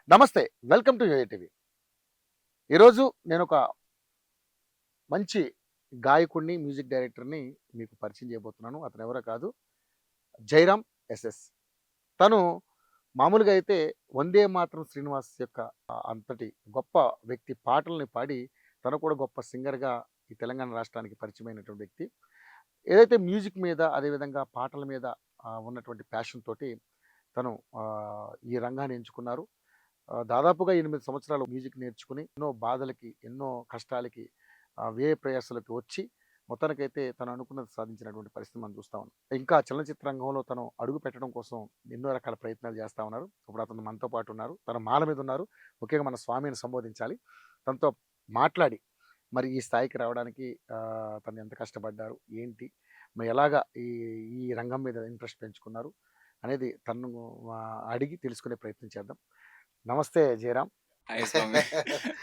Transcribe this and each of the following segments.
నమస్తే. Welcome to Yoyo TV. ఈరోజు నేనొక మంచి గాయకుడిని, మ్యూజిక్ డైరెక్టర్‌ని మీకు పరిచయం చేయబోతున్నాను. అతనెవరో కాదు, జయరాం ఎస్ఎస్. తను మామూలుగా అయితే 'వందే మాతరం' శ్రీనివాస్ యొక్క అంతటి గొప్ప వ్యక్తి పాటల్ని పాడి, తను కూడా గొప్ప సింగర్‌గా ఈ తెలంగాణ రాష్ట్రానికి పరిచయమైనటువంటి వ్యక్తి. ఏదైతే మ్యూజిక్ మీద, అదేవిధంగా పాటల మీద ఉన్నటువంటి ప్యాషన్ తోటి తను ఈ రంగాన్ని ఎంచుకున్నారు. దాదాపుగా 8 సంవత్సరాలు మ్యూజిక్ నేర్చుకుని, ఎన్నో బాధలకి, ఎన్నో కష్టాలకి, వ్యయ ప్రయాసలకి వచ్చి, మొత్తానికైతే తను అనుకున్నది సాధించినటువంటి పరిస్థితి మనం చూస్తా ఉన్నాం. ఇంకా చలనచిత్ర రంగంలో తను అడుగు పెట్టడం కోసం ఎన్నో రకాల ప్రయత్నాలు చేస్తా ఉన్నారు. ఇప్పుడు అతను మనతో పాటు ఉన్నారు. తన మాల మీద ఉన్నారు. ముఖ్యంగా మన స్వామిని సంబోధించాలి. తనతో మాట్లాడి మరి ఈ స్థాయికి రావడానికి తను ఎంత కష్టపడ్డారు? ఏంటి? మరి ఎలాగా ఈ ఈ రంగం మీద ఇంట్రెస్ట్ పెంచుకున్నారు? అనేది తనను అడిగి తెలుసుకునే ప్రయత్నం చేద్దాం. నమస్తే జయరాం. హాయ్ స్వామి.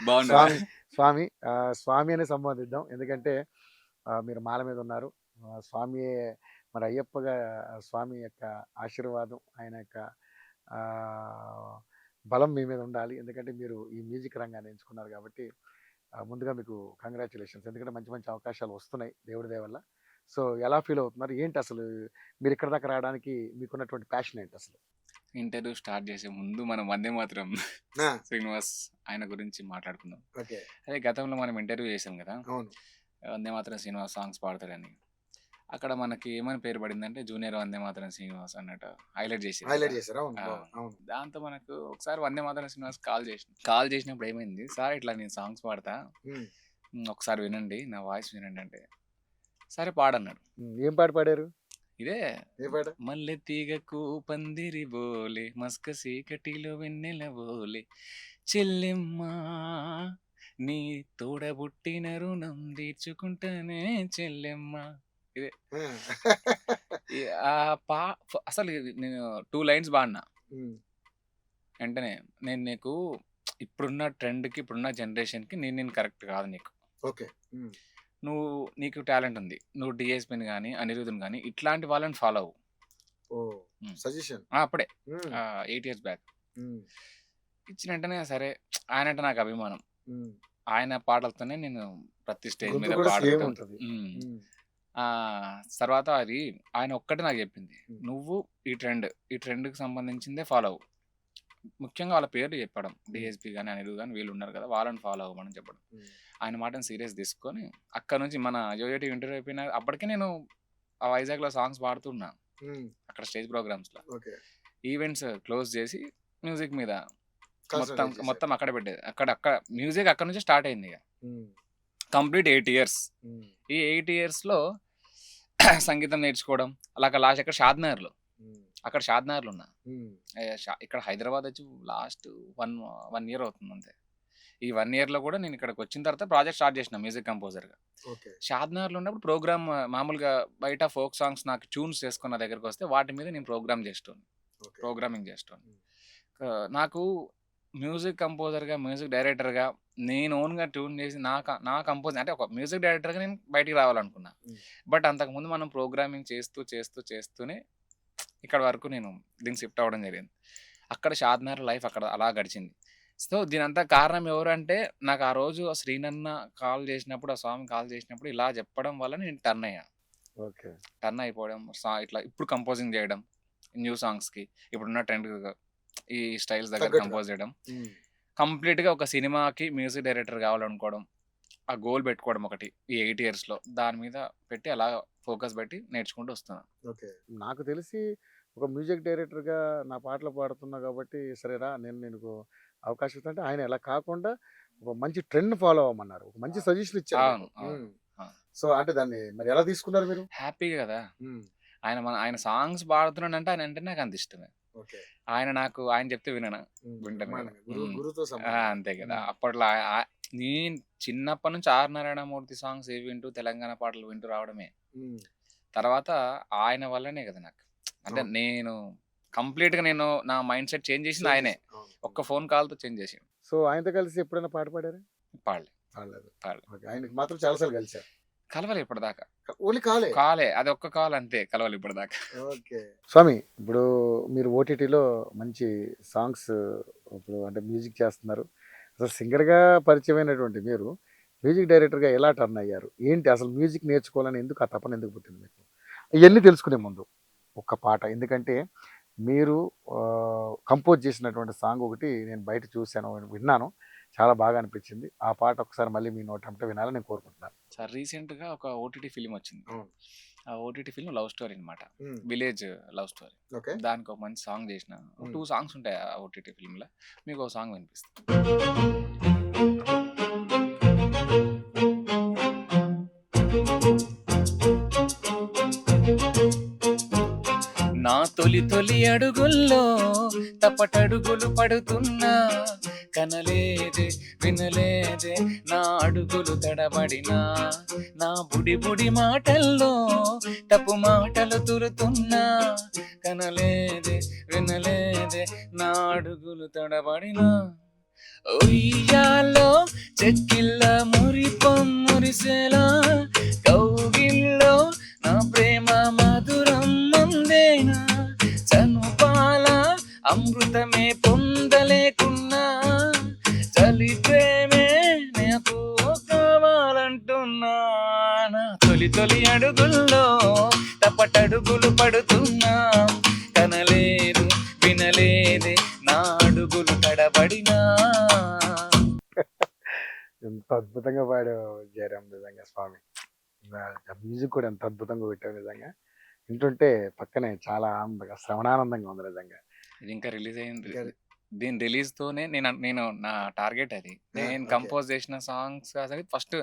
బాగున్నావా? స్వామి, స్వామి స్వామి అనే సంబోధిద్దాం. ఎందుకంటే మీరు మాల మీద ఉన్నారు. స్వామియే మరి అయ్యప్పగా స్వామి యొక్క ఆశీర్వాదం, ఆయన యొక్క ఆహ్, బలం మీ మీద ఉండాలి. ఎందుకంటే మీరు ఈ మ్యూజిక్ రంగాన్ని ఎంచుకున్నారు కాబట్టి ముందుగా మీకు కంగ్రాచ్యులేషన్స్. ఎందుకంటే మంచి మంచి అవకాశాలు వస్తున్నాయి దేవుడి దయ వల్ల. సో, ఎలా ఫీల్ అవుతున్నారు? ఏంటి అసలు మీరు ఇక్కడి దాకా రావడానికి మీకున్నటువంటి ప్యాషన్ ఏంటి అసలు? ఇంటర్వ్యూ స్టార్ట్ చేసే ముందు మనం వందే మాత్రం ఆ! శ్రీనివాస్ ఆయన గురించి మాట్లాడుకుందాం. ఓకే. అదే గతంలో మనం ఇంటర్వ్యూ చేసాం కదా! అవును. వందే మాత్రం శ్రీనివాస్ సాంగ్స్ పాడతాడని. అక్కడ మనకి ఏమని పేరు పడిందంటే జూనియర్ వందే మాత్రం శ్రీనివాస్ అన్నట్టు హైలైట్ చేసారు కదా! హైలైట్ చేశారు. అవును. ఆ! అవును. దాంతో మనకు ఒకసారి వందే మాత్రం శ్రీనివాస్ కాల్ చేసినప్పుడు ఏమైంది, "సార్ ఇట్లా నేను సాంగ్స్ పాడతా. హ్మ్. ఒకసారి వినండి. నా వాయిస్ వినండి" అంటే, సరే పాడన్నాడు. ఏం పాట పాడారు? ఇదే ఏ పాట? మల్లె తీగకు పందిరి బోలే మస్క సీకటిలో వెన్నెల బోలే చెల్లెమ్మ నీ తోడబుట్టిన రుణం తీర్చుకుంటానే చెల్లెమ్మ. ఇదే ఆ! ఈ- ఆ పా అసలు నేను 2 లైన్స్ పాడినా హ్మ్. వెంటనే, నేను నీకు ఇప్పుడున్న ట్రెండ్కి ఇప్పుడున్న జనరేషన్కి నేను కరెక్ట్ కాదు నీకు. ఓకే. హ్మ్. నువ్వు నీకు టాలెంట్ ఉంది, నువ్వు డిఎస్పిని కానీ అనిరుద్ధుని కానీ ఇట్లాంటి వాళ్ళని ఫాలో అవ్వు. ఓహ్! ఉమ్. సజెషన్. అప్పుడే హ్మ్. 8 years బ్యాక్ హ్మ్. ఇచ్చిన వెంటనే సరే, ఆయనంటే నాకు అభిమానం. హ్మ్. ఆయన పాటలతోనే నేను ప్రతి స్టేజ్ గొంతు మీద కూడా సేమ్ పాడటం. ఉంటది. హ్మ్. హ్మ్. తర్వాత అది ఆయన ఒక్కటే నాకు చెప్పింది, హ్మ్. నువ్వు ఈ ట్రెండ్కి సంబంధించిందే ఫాలో అవ్వు. ముఖ్యంగా వాళ్ళ పేర్లు చెప్పడం, హ్మ్. డిఎస్పి కానీ అనిరుద్ధ్ కానీ వీళ్ళు ఉన్నారు కదా, వాళ్ళని ఫాలో అవ్వమని చెప్పడం. హ్మ్. ఆయన మాటను సీరియస్ తీసుకొని అక్కడ నుంచి మన యోయోటి ఇంటర్వ్యూ అయిపోయిన అప్పటికే నేను ఆ వైజాగ్లో సాంగ్స్ పాడుతున్నా. హ్మ్. అక్కడ స్టేజ్ ప్రోగ్రామ్స్లో ఓకే. ఈవెంట్స్ క్లోజ్ చేసి మ్యూజిక్ మీద మొత్తం కాన్సంట్రేట్ చేశారు. మొత్తం అక్కడ పెట్టేది. అక్కడ మ్యూజిక్ అక్కడ నుంచి స్టార్ట్ అయింది ఇక. హ్మ్. Complete 8 years. హ్మ్. ఈ 8 yearsలో సంగీతం నేర్చుకోవడం అలాగ లాస్ట్ ఎక్కడ షాద్నగర్లో, హ్మ్. అక్కడ షాద్నగర్లో ఉన్నా. హ్మ్. ఇక్కడ హైదరాబాద్ వచ్చి లాస్ట్ వన్ ఇయర్ అవుతుంది అంతే. ఈ 1 yearలో కూడా నేను ఇక్కడికి వచ్చిన తర్వాత ప్రాజెక్ట్ స్టార్ట్ చేసిన మ్యూజిక్ కంపోజర్గా. ఓకే. షాద్నగర్లో ఉన్నప్పుడు ప్రోగ్రామ్ మామూలుగా బయట ఫోక్ సాంగ్స్ నాకు ట్యూన్స్ చేసుకున్న దగ్గరికి వస్తే వాటి మీద నేను ఓకే. ప్రోగ్రామింగ్ చేస్తాను. హ్మ్. నాకు మ్యూజిక్ కంపోజర్‌గా, మ్యూజిక్ డైరెక్టర్‌గా నేను ఓన్‌గా ట్యూన్ చేసి నా కంపోజ్ అంటే ఒక మ్యూజిక్ డైరెక్టర్‌గా నేను బయటికి రావాలనుకున్నా. హ్మ్. బట్ అంతకుముందు మనం ప్రోగ్రామింగ్ చేస్తూనే ఇక్కడి వరకు నేను దీనికి షిఫ్ట్ అవ్వడం జరిగింది. అక్కడ షాద్నగర్ లైఫ్ అక్కడ అలా గడిచింది. సో, దీనంతా కారణం ఎవరంటే, నాకు ఆ రోజు ఆ శ్రీనన్న కాల్ చేసినప్పుడు, ఆ స్వామి కాల్ చేసినప్పుడు ఇలా చెప్పడం వల్ల నేను టర్న్ అయ్యా. ఓకే. టర్న్ అయిపోవడం, ఇట్లా ఇప్పుడు కంపోజింగ్ చేయడం న్యూ సాంగ్స్‌కి, ఇప్పుడున్న ట్రెండ్‌కి ఈ స్టైల్స్ దగ్గర తగ్గట్టుగా. కంపోజ్ చేయడం. హ్మ్. కంప్లీట్‌గా ఒక సినిమాకి మ్యూజిక్ డైరెక్టర్ కావాలనుకోవడం. ఆ గోల్ పెట్టుకోవడం ఒకటి ఈ 8 ఇయర్స్‌లో. దాని మీద పెట్టి అలా ఫోకస్ పెట్టి నేర్చుకుంటూ వస్తున్నా. ఓకే. నాకు తెలిసి ఒక మ్యూజిక్ డైరెక్టర్‌గా నా పాటలు పాడుతున్నావు కాబట్టి, సరే రా నేను నీకు అవకాశం ఇస్తా అంటే, ఆయన అలా కాకుండా ఒక మంచి ట్రెండ్‌ని ఫాలో అవ్వమన్నారు. ఒక మంచి సజెషన్ ఇచ్చారు మీకు. అవును. అవును. హ్మ్. అవును. సో, అంటే దాన్ని మరి ఎలా తీసుకున్నారు మీరు? హ్యాపీగా కదా! హ్మ్. ఆయన సాంగ్స్ పాడుతున్నాడంటే ఆయనంటే నాకంత ఇష్టమే. ఓకే. ఆయన చెప్తే విననా? హ్మ్. వింటాను కదా! బ్రహ్మాండంగా. హ్మ్. గురువుతో సమానం. అంతే కదా! హ్మ్. అప్పట్లో నేను చిన్నప్పటి నుంచి ఆర్ నారాయణమూర్తి సాంగ్స్ ఏవి వింటూ, తెలంగాణ పాటలు వింటూ రావడమే. హ్మ్. తర్వాత ఆయన వల్లనే కదా నాకు. అంటే అవును. కంప్లీట్‌గా నా మైండ్ సెట్ చేంజ్ చేసింది చేంజ్ ఆయనే. చేసింది. అవును. ఒక్క ఫోన్ కాల్‌తో చేంజ్ చేసిండు. సో, ఆయనతో కలిసి ఎప్పుడైనా పాట పాడారా? పాడలే. పాడలేదు. పాడలే. ఓకే. ఆయనకి మాత్రం చాలా సార్లు కలిసారు. కలవలే ఇప్పటిదాకా. ఓన్లీ కాలే. కాలే. అదొక్క కాల్ అంతే కలవలే ఇప్పటిదాకా. ఓకే. స్వామి, ఇప్పుడు మీరు ఓటీటీలో మంచి సాంగ్స్ ఇప్పుడు అంటే మ్యూజిక్ చేస్తున్నారు. అసలు సింగర్‌గా పరిచయమైనటువంటి మీరు మ్యూజిక్ డైరెక్టర్‌గా ఎలా టర్న్ అయ్యారు? ఏంటి అసలు మ్యూజిక్ నేర్చుకోవాలని ఎందుకు ఆ తపన ఎందుకు పుట్టింది మీకు? ఇయన్నీ తెలుసుకునే ముందు ఒక్క పాట. ఎందుకంటే మీరు కంపోజ్ చేసినటువంటి సాంగ్ ఒకటి నేను బయట చూసాను, విన్నాను. చాలా బాగా అనిపించింది. ఆ పాట ఒకసారి మళ్ళీ మీ నోటంటే వినాలని నేను కోరుకుంటున్నాను. సార్ రీసెంట్‌గా ఒక ఓటీటీ ఫిల్మ్ వచ్చింది. అవును. ఆ ఓటీటీ ఫిల్మ్ లవ్ స్టోరీ అన్నమాట. హ్మ్. Village love story. ఓకే. దానికి ఒక మంచి సాంగ్ చేసిన. ఒక 2 సాంగ్స్ ఉంటాయి ఆ ఓటీటీ ఫిల్మ్‌లో. మీకు ఒక సాంగ్ వినిపిస్తా. నా తొలి తొలి అడుగుల్లో తపటడుగులు పడుతున్నా, కనలేదే వినలేదే నా అడుగులు తడబడినా, నా బుడి బుడి మాటల్లో తప్పు మాటలు తురుతున్నా, కనలేదే వినలేదే నా అడుగులు తడబడినా, ఉయ్యాలో చెక్కిళ్ళ మురిపం మురిసేలా, కౌగిల్లో నా ప్రేమ మధురం మందేనా, చనుపాల అమృతమే పొందలేకున్నా, చలి ప్రేమే నాకు కావాలంటున్నా, నా తొలి తొలి అడుగుల్లో తపటడుగులు పడుతున్నా, కనలేదు వినలేదే నా అడుగులు తడబడినా. ఎంత అద్భుతంగా పాడావు జయరాం, నిజంగా స్వామి. మ్యూజిక్ కూడా ఎంత అద్భుతంగా పెట్టావు నిజంగా. వింటుంటే పక్కనే చాలా ఆనందంగా, శ్రవణానందంగా ఉంది నిజంగా. ఇది ఇంకా రిలీజ్ అయింది. ఇంకా దీని రిలీజ్ తోనే నేను నా టార్గెట్ అది. నేను ఓకే. కంపోజ్ చేసిన సాంగ్స్ అసలు ఫస్ట్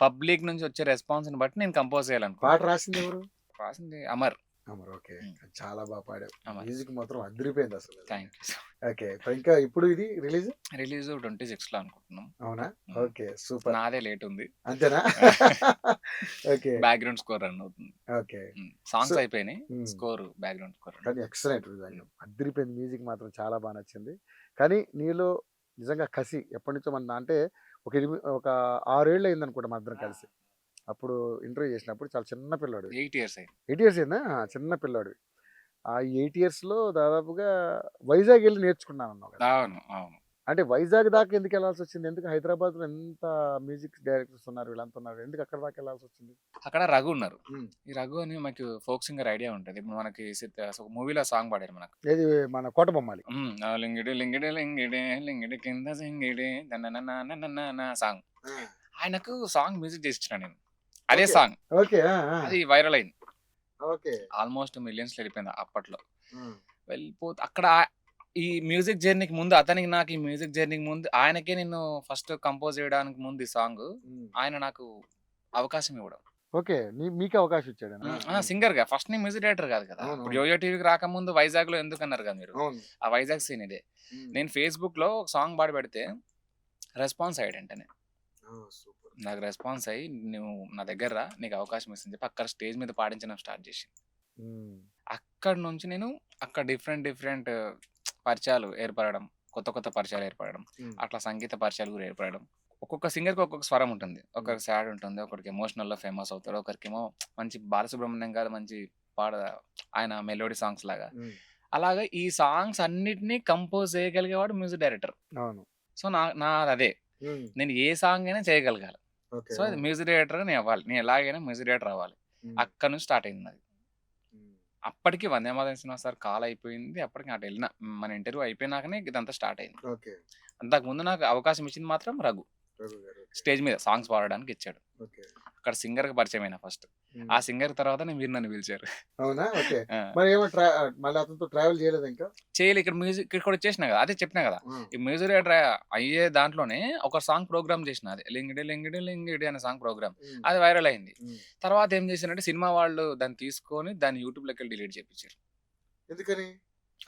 పబ్లిక్ నుంచి వచ్చే రెస్పాన్స్‌ని బట్టి నేను కంపోజ్ పాట చేయాలనుకున్నాను. రాసింది ఎవరు? రాసింది అమర్. అమర్. ఓకే. హ్మ్. చాలా బాగా పాడావు. అమర్. మ్యూజిక్ మాత్రం అదిరిపోయింది అసలు నిజంగా. Thank you. ఓకే. ఇంకా ఇప్పుడు ఇది రిలీజ్? రిలీజ్ 26లో అనుకుంటున్నాం. అవునా? హ్మ్. ఓకే. సూపర్. నాదే లేట్ ఉంది. అంతేనా? ఓకే. బ్యాక్‌గ్రౌండ్ స్కోర్ రన్ అవుతుంది. ఓకే. సాంగ్స్ సో అయిపోయినాయి. హ్మ్. స్కోర్ బ్యాక్‌గ్రౌండ్ స్కోర్ రన్ కానీ ఎక్సలెంట్ నిజంగా. అదిరిపోయింది. మ్యూజిక్ మాత్రం చాలా బాగా నచ్చింది. కానీ నీలో నిజంగా కసి ఎప్పటినుంచో అంటే ఒక 6 ఏళ్ళు అయిందనుకుంటా మన ఇద్దరం కలిసి. అప్పుడు ఇంటర్వ్యూ చేసినప్పుడు చాలా చిన్న పిల్లోడివి. 8 ఇయర్స్ అయింది. 8 ఇయర్స్ అయిందా? చిన్న పిల్లోడివి. ఆ 8 ఇయర్స్‌లో దాదాపుగా వైజాగ్ ఎళ్లి నేర్చుకున్నానన్నావు కదా! అవును. అవును. అంటే వైజాగ్ దాకా ఎందుకు ఎళ్ళాల్సొచ్చింది? ఎందుకు హైదరాబాద్‌లో ఎంత మ్యూజిక్ డైరెక్టర్స్ ఉన్నారు, వీళ్ళంతా ఉన్నారు. ఎందుకు అక్కడి దాకా ఎళ్ళాల్సొచ్చింది? అక్కడ రఘు ఉన్నారు. హ్మ్. ఈ రఘు అని మనకు ఫోక్ సింగర్ ఐడియా ఉంటది. ఇప్పుడు మనకి ఒక మూవీలో సాంగ్ పాడారు మనకు. ఏది మన కోట బొమ్మాలి. ఆ లింగిడి లింగిడి లింగిడి లింగిడి కింద సింగిడి నన్నననననన సాంగ్. ఆ! ఆయనకు సాంగ్ మ్యూజిక్ చేసిచ్చిన నేను. అదే ఓకే. సాంగ్. ఓకే. ఆ! ఆ! అది వైరల్ అయింది. ఓకే. ఆల్మోస్ట్ మిలియన్స్‌లో వెళ్ళిపోయింది అప్పట్లో. హ్మ్. అక్కడ ఈ మ్యూజిక్ జర్నీకి ముందు నాకు ఈ మ్యూజిక్ జర్నీకి ముందు ఆయనకే నేను ఫస్ట్ కంపోజ్ చేయడానికి ముందు ఈ సాంగ్ హ్మ్. ఆయన నాకు అవకాశం ఇవ్వడం. ఓకే. మీకే అవకాశం ఇచ్చాడనా? సింగర్‌గా ఫస్ట్ నేను మ్యూజిక్ డైరెక్టర్ కాదు కదా! అవును. ఇప్పుడు యోయో టీవీకి రాకముందు వైజాగ్‌లో ఎందుకన్నారు కదా మీరు. అవును. ఆ వైజాగ్ సీన్ ఇదే. హ్మ్. నేను ఫేస్‌బుక్‌లో ఒక సాంగ్ పాడి పెడితే రెస్పాన్స్ అయ్యాడు వెంటనే. ఓహ్! సూపర్. నాకు రెస్పాన్స్ అయ్యి "నువ్వు నా దగ్గర రా నీకు అవకాశం ఇస్తా" అని చెప్పి అక్కడ స్టేజ్ మీద పాడించడం స్టార్ట్ చేసింది. హ్మ్. అక్కడి నుంచి నేను అక్కడ డిఫరెంట్ పరిచయాలు ఏర్పడడం. కొత్త పరిచయాలు ఏర్పడడం. హ్మ్. అట్లా సంగీత పరిచయాలు కూడా ఏర్పడడం. ఒక్కొక్క సింగర్‌కి ఒక్కొక్క స్వరం ఉంటుంది. హ్మ్. ఒకరికి సాడ్ ఉంటుంది. ఒకరికి ఎమోషనల్‌లో ఫేమస్ అవుతాడు. ఒకరికేమో మంచి బాలసుబ్రహ్మణ్యం గారు మంచి పాడ ఆయన మెలోడీ సాంగ్స్ లాగా. హ్మ్. అలాగా ఈ సాంగ్స్ అన్నిటిని కంపోజ్ చేయగలిగేవాడు మ్యూజిక్ డైరెక్టర్. అవును. సో, నాదదే. హ్మ్. నేను ఏ సాంగ్ అయినా చేయగలగాలి. ఓకే. సో, అది మ్యూజిక్ డైరెక్టర్‌గా నేను అవ్వాలి. నేను ఎలాగైనా మ్యూజిక్ డైరెక్టర్ అవ్వాలి. హ్మ్. అక్కడి నుంచి స్టార్ట్ అయింది నాది. హ్మ్. అప్పటికి 'Vande Mataram' cinema sir call అయిపోయింది. అప్పటికి అటెళ్ళిన. మన ఇంటర్వ్యూ అయిపోయినాకనే ఇదంతా స్టార్ట్ అయింది. ఓకే. అంతకుముందు నాకు అవకాశం ఇచ్చింది మాత్రం రఘు. రఘు గారు. ఓకే. స్టేజ్ మీద సాంగ్స్ పాడడానికి ఇచ్చాడు. ఓకే. అక్కడ సింగర్‌గా పరిచయమైనా ఫస్ట్. హ్మ్. ఆ సింగర్ తర్వాతనే మీరు నన్ను పిలిచారు. అవునా? ఓకే. ఆ! మరి మళ్ళీ అతనితో ట్రావెల్ చేయలేదా ఇంకా? చేయలే ఇక్కడ ఇక్కడ వచ్చేసినా కదా! అదే చెప్పినా కదా! ఆ! ఈ మ్యూజిక్ డైరెక్టర్ అయ్యే దాంట్లోనే ఒక సాంగ్ ప్రోగ్రామ్ చేసిన అది. 'లింగిడి లింగిడి లింగిడి' అనే సాంగ్ ప్రోగ్రామ్. హ్మ్. అది వైరల్ అయింది. హ్మ్. తర్వాత ఏం చేశారంటే సినిమా వాళ్ళు దాన్ని తీసుకొని దాన్ని యూట్యూబ్‌లోకెళ్ళి డిలీట్ చేపించారు. ఎందుకని?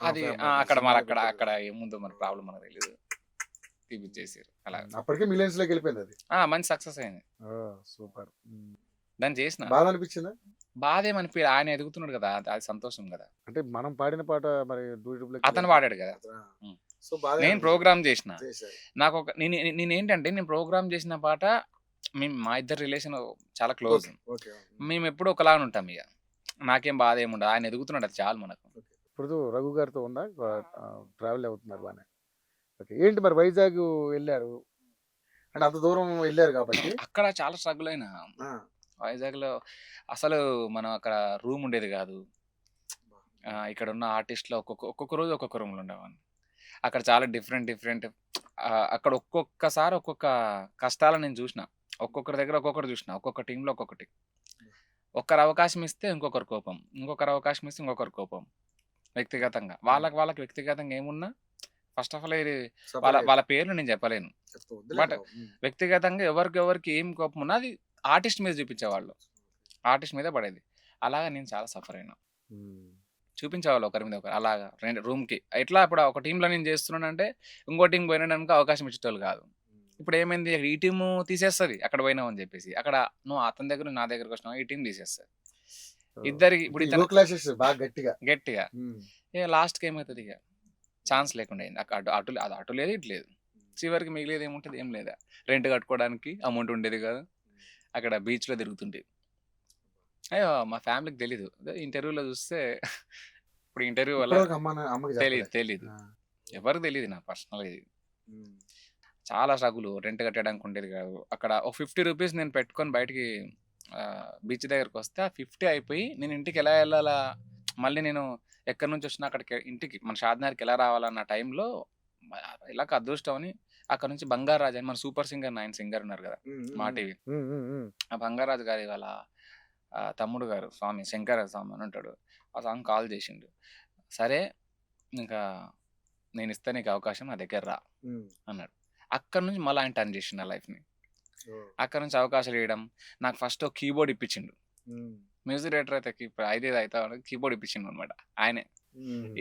అది అక్కడ అక్కడ ఏముందో మరి ప్రాబ్లమ్ మనకు తెలీదు. తీపిచ్చేసారు. అలా. అప్పటికే మిలియన్స్‌లోకి వెళ్ళిపోయింది అది. మంచి సక్సెస్ అయింది. ఓహ్! సూపర్. హ్మ్. దాన్ని చేసిన. బాధ అనిపించిందా? బాధేమనిపియలే. ఆయన ఎదుగుతున్నాడు కదా! అది సంతోషం కదా! అంటే మనం పాడిన పాట మరి యూట్యూబ్‌లోకి అతను పాడాడు కదా! అతనా? హ్మ్. సో బాధ నేను అనిపించింది. ప్రోగ్రామ్ చేసిన. చేశారు. నాకొక నేనేంటంటే నేను ప్రోగ్రామ్ చేసిన పాట మా ఇద్దరి రిలేషన్ చాలా క్లోజ్. ఓకే. ఓకే. మేము ఎప్పుడు ఒకలాగా ఉంటాం ఇక. నాకేం బాధ ఏముండదు. ఆయన ఎదుగుతున్నాడు, అది చాలు మనకు. ఇప్పుడు రఘు గారితో ఉందా? ట్రావెల్ అవుతున్నారు బానే. ఓకే. ఏంటి మరి వైజాగ్ వెళ్ళారు అంటే అంత దూరం వెళ్ళారు కాబట్టి అక్కడ చాలా స్ట్రగుల్ అయినా. వైజాగ్లో అసలు మనం అక్కడ రూమ్ ఉండేది కాదు. ఇక్కడ ఉన్న ఆర్టిస్ట్లో ఒక్కొక్క రోజు ఒక్కొక్క రూమ్లో ఉండేవాడిని. అక్కడ చాలా డిఫరెంట్ అక్కడ ఒక్కొక్కసారి ఒక్కొక్క కష్టాలను నేను చూసిన. ఒక్కొక్కరి దగ్గర ఒక్కొక్కటి చూసిన. ఒక్కొక్క టీంలో ఒక్కొక్కటి. ఒక్కరు అవకాశం ఇస్తే ఇంకొకరు కోపం, ఇంకొకరు అవకాశం ఇస్తే ఇంకొకరు కోపం. వ్యక్తిగతంగా వాళ్ళకి వ్యక్తిగతంగా ఏమున్నా ఫస్ట్ ఆఫ్ ఆల్ ఇది వాళ్ళ పేర్లు నేను చెప్పలేను. బట్ వ్యక్తిగతంగా ఎవరికి ఏం కోపం ఉన్నా అది ఆర్టిస్ట్ మీద చూపించేవాళ్ళు. ఆర్టిస్ట్ మీద పడేది. అలాగా నేను చాలా సఫర్ అయినా. చూపించేవాళ్ళు ఒకరి మీద ఒకరు. అలాగా రూమ్కి ఎట్లా ఇప్పుడు ఒక టీంలో నేను చేస్తున్నానంటే ఇంకో టీం పోయినానికి అవకాశం ఇచ్చేటోళ్ళు కాదు. ఇప్పుడు ఏమైంది, ఈ టీము తీసేస్తుంది అక్కడ పోయినావు అని చెప్పేసి. అక్కడ నువ్వు అతని దగ్గర నా దగ్గరకు వచ్చినావు, ఈ టీం తీసేస్తుంది. ఇద్దరికి ఇప్పుడు గట్టిగా ఇక లాస్ట్కి ఏమవుతుంది, ఇక ఛాన్స్ లేకుండా అయింది. అటు లేదు ఇటు లేదు. చివరికి మిగిలేదు ఏముంటుంది, ఏం లేదా. రెంట్ కట్టుకోవడానికి అమౌంట్ ఉండేది కాదు. అక్కడ బీచ్లో తిరుగుతుండేది. అయ్యో మా ఫ్యామిలీకి తెలీదు. ఇంటర్వ్యూలో చూస్తే ఇప్పుడు ఇంటర్వ్యూ వల్ల తెలీదు ఎవరికి తెలియదు నా పర్సనల్. ఇది చాలా స్ట్రగుల్. రెంట్ కట్టడానికి ఉండేది కాదు. అక్కడ ఒక 50 రూపీస్ నేను పెట్టుకొని బయటికి బీచ్ దగ్గరకు వస్తే ఆ 50 అయిపోయి నేను ఇంటికి ఎలా వెళ్ళాలా, మళ్ళీ నేను ఎక్కడి నుంచి వచ్చినా అక్కడికి ఇంటికి మన షాద్నగర్కి ఎలా రావాలన్న టైంలో ఇలా అదృష్టం అని అక్కడ నుంచి బంగారాజు అని మన సూపర్ సింగర్ 9 సింగర్ ఉన్నారు కదా మా టీవీ, ఆ బంగారాజు గారి వాళ్ళ తమ్ముడు గారు స్వామి శంకర స్వామి అని ఉంటాడు. ఆ సాంగ్ కాల్ చేసిండు. సరే ఇంకా నేను ఇస్తే నీకు అవకాశం, నా దగ్గర రా అన్నాడు. అక్కడ నుంచి మళ్ళీ ఆయన టర్న్ చేసిండు నా లైఫ్ని. అక్కడ నుంచి అవకాశాలు ఇవ్వడం. నాకు ఫస్ట్ ఒక కీబోర్డ్ ఇప్పించిండు. మ్యూజిక్ డైరెక్టర్ అయితే ఐదేది అవుతా కీబోర్డ్ ఇప్పించిండు అనమాట ఆయనే.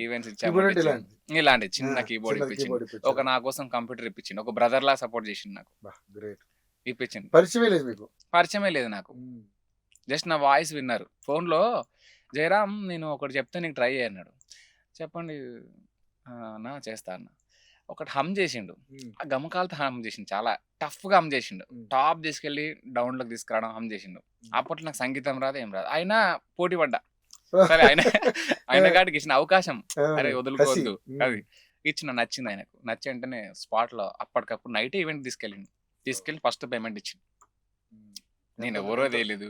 ఈవెంట్స్ ఇచ్చాము, ఇలాంటి చిన్న కీబోర్డ్ ఇప్పించిండు. ఒక నా కోసం కంప్యూటర్ ఇప్పించిండు. ఒక బ్రదర్ లా సపోర్ట్ చేసిండు నాకు. ఇప్పించిండు. పరిచయమే లేదు నాకు. జస్ట్ నా వాయిస్ విన్నారు ఫోన్లో. జయరామ్ నేను ఒకటి చెప్తే నీకు ట్రై అన్నాడు. చెప్పండి నా చేస్తా అన్న. ఒకటి హమ్ చేసిండు. ఆ గమకాలతో హమ్ చేసిండు. చాలా టఫ్గా హమ్ చేసిండు. టాప్ తీసుకెళ్ళి డౌన్లోకి తీసుకురావడం హమ్ చేసిండు. అప్పట్లో నాకు సంగీతం రాదు, ఏం రాదు. అయినా పోటీ పడ్డా. సరే ఆయన కాడికి ఇచ్చిన అవకాశం, అరే వదులుకోవద్దు అది ఇచ్చిన. నచ్చింది ఆయనకు. నచ్చి వెంటనే స్పాట్లో అప్పటికప్పుడు నైట్ ఈవెంట్ తీసుకెళ్ళి ఫస్ట్ పేమెంట్ ఇచ్చింది. నేను ఎవరో తెలియదు.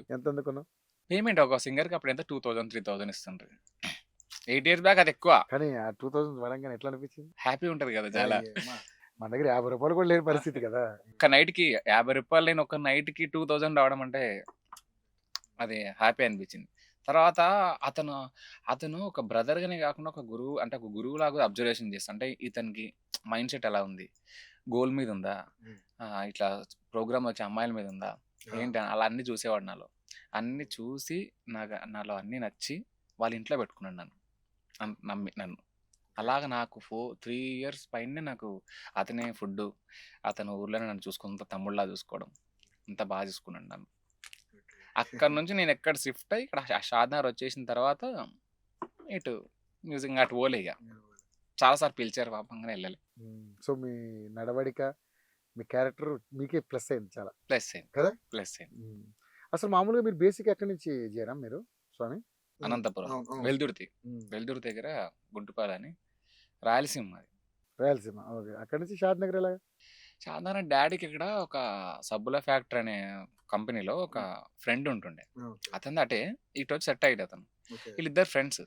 పేమెంట్ ఒక సింగర్కి అప్పుడు ఎంత 2000 3000 ఇస్తుండ్రు. 8 years బ్యాక్ అది ఎక్కువ. కానీ 2000 పడంగానే ఎట్లా అనిపించింది? హ్యాపీ ఉంటది కదా చాలా. మన దగ్గర 50 రూపాయలు కూడా లేని పరిస్థితి కదా. ఒక నైట్కి 50 రూపాయలు లేని ఒక నైట్కి 2000 రావడం అంటే అది హ్యాపీ అనిపించింది. తర్వాత అతను ఒక బ్రదర్గానే కాకుండా ఒక గురువు, అంటే ఒక గురువు లాగా అబ్జర్వేషన్ చేస్తా. అంటే ఇతనికి మైండ్ సెట్ ఎలా ఉంది, గోల్ మీద ఉందా, ఇట్లా ప్రోగ్రామ్ వచ్చే అమ్మాయిల మీద ఉందా ఏంటి, అలా అన్నీ చూసేవాడు నాలో. అన్నీ చూసి నాలో అన్నీ నచ్చి వాళ్ళ ఇంట్లో పెట్టుకున్నాడు నన్ను. అలాగ నాకు 3 years పైనే నాకు అతనే ఫుడ్, అతను ఊర్లోనే నన్ను చూసుకున్నంత తమ్ముళ్ళలా చూసుకోవడం, అంత బాగా చూసుకున్నాడు నన్ను. అక్కడ నుంచి నేను ఎక్కడ షిఫ్ట్ అయ్యి ఇక్కడ షాద్నగర్ వచ్చేసిన తర్వాత ఇటు మ్యూజిక్ అటు పోలే. ఇక చాలాసార్లు పిలిచారు పాపంగానే వెళ్ళాలి. సో మీ నడవడిక, మీ క్యారెక్టర్ మీకే ప్లస్ అయింది, చాలా ప్లస్ అయింది కదా. ప్లస్ అయింది. అసలు మామూలుగా మీరు బేసిక్ ఎక్కడి నుంచి చేరాం మీరు స్వామి? అనంతపురం, వెల్దుర్తి దగ్గర గుంటుపాల అని, రాయలసీమ. ఓకే. అక్కడి నుంచి షాద్నగర్ ఎలాగా? షాద్నగర్ డాడీకి ఇక్కడ ఒక సబ్బుల ఫ్యాక్టరీ అనే కంపెనీలో ఒక ఫ్రెండ్ ఉంటుండే. అతను అటే ఇటు వచ్చి సెట్ అయ్యాడు అతను. వీళ్ళిద్దరు ఫ్రెండ్స్,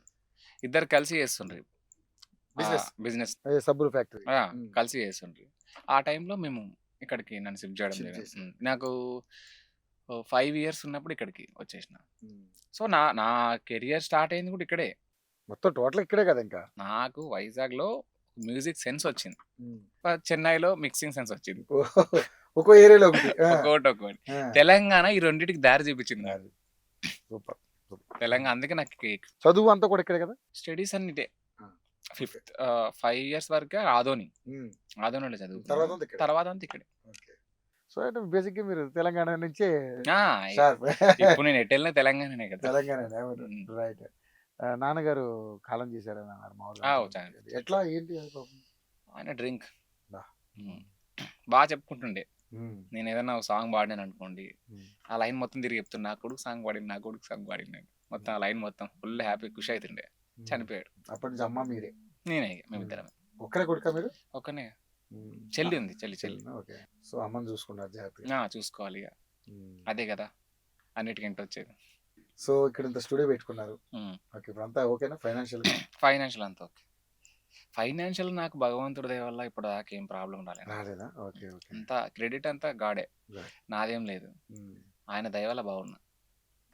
ఇద్దరు కలిసి చేస్తుండ్రు బిజినెస్, సబ్బుల ఫ్యాక్టరీ కలిసి చేస్తుండ్రు. ఆ టైంలో మేము ఇక్కడికి నన్ను షిఫ్ట్ చేయడం జరిగింది. నాకు 5 years ఉన్నప్పుడు ఇక్కడికి వచ్చేసిన. సో నా కెరియర్ స్టార్ట్ అయింది కూడా ఇక్కడే. మొత్తం టోటల్ ఇక్కడే కదా. ఇంకా నాకు వైజాగ్లో మ్యూజిక్ సెన్స్ వచ్చింది, చెన్నైలో మిక్సింగ్ సెన్స్ వచ్చింది. ఒక్కో ఏరియాలో ఒకటి. తెలంగాణ ఈ రెండింటికి దారి చూపించింది. తెలంగాణ అందుకే నాకు చదువు అంతా కూడా ఇక్కడే కదా. స్టడీస్ అన్నిటే 5 years వరకే ఆదోనిలో చదువు, తర్వాత అంతా ఇక్కడే. సో అంటే బేసిక్గా మీరు తెలంగాణ నుంచే. ఇప్పుడు నేను ఎటు వెళ్ళినా తెలంగాణనే కదా. తెలంగాణ రైట్. నాన్నగారు కాలం చేశారని అన్నారు మామూలుగా. ఎట్లా ఏంటి? ఆయన డ్రింక్ బాగా చెప్పుకుంటుండే. నేను ఏదైనా ఒక సాంగ్ పాడాను అనుకోండి, ఉమ్. ఆ లైన్ మొత్తం తిరిగి చెప్తున్నా, నా కొడుకు సాంగ్ పాడింది, నా కొడుకు సాంగ్ పాడింది అని. మొత్తం ఆ లైన్ మొత్తం ఫుల్ హ్యాపీ ఖుషి అవుతుండే. చనిపోయాడు. అప్పటి నుంచి అమ్మ మీరే? నేనే ఇక, మేమిద్దరమే. ఒక్కరే కొడుకా మీరు? ఒక్కనే. ఉమ్. చెల్లి ఉంది, చెల్లి. ఓకే. సో అమ్మని చూసుకున్నారు జాగ్రత్తగా. చూసుకోవాలి ఇక, ఉమ్. అదే కదా అన్నిటికంటే వచ్చేది. సో ఇక్కడ ఇంత స్టూడియో పెట్టుకున్నారు. ఓకే, ఇప్పుడు అంతా ఓకేనా ఫైనాన్షియల్? ఫైనాన్షియల్ అంతా ఓకే. ఫైనాన్షియల్ నాకు భగవంతుడి దయ వల్ల ఇప్పుడు దాకా ఏం ప్రాబ్లం రాలేదు. రాలేదా? Okay okay. అంతా క్రెడిట్ అంతా గాడే, God. నాదేం లేదు. ఆయన దయ వల్ల బాగున్నా.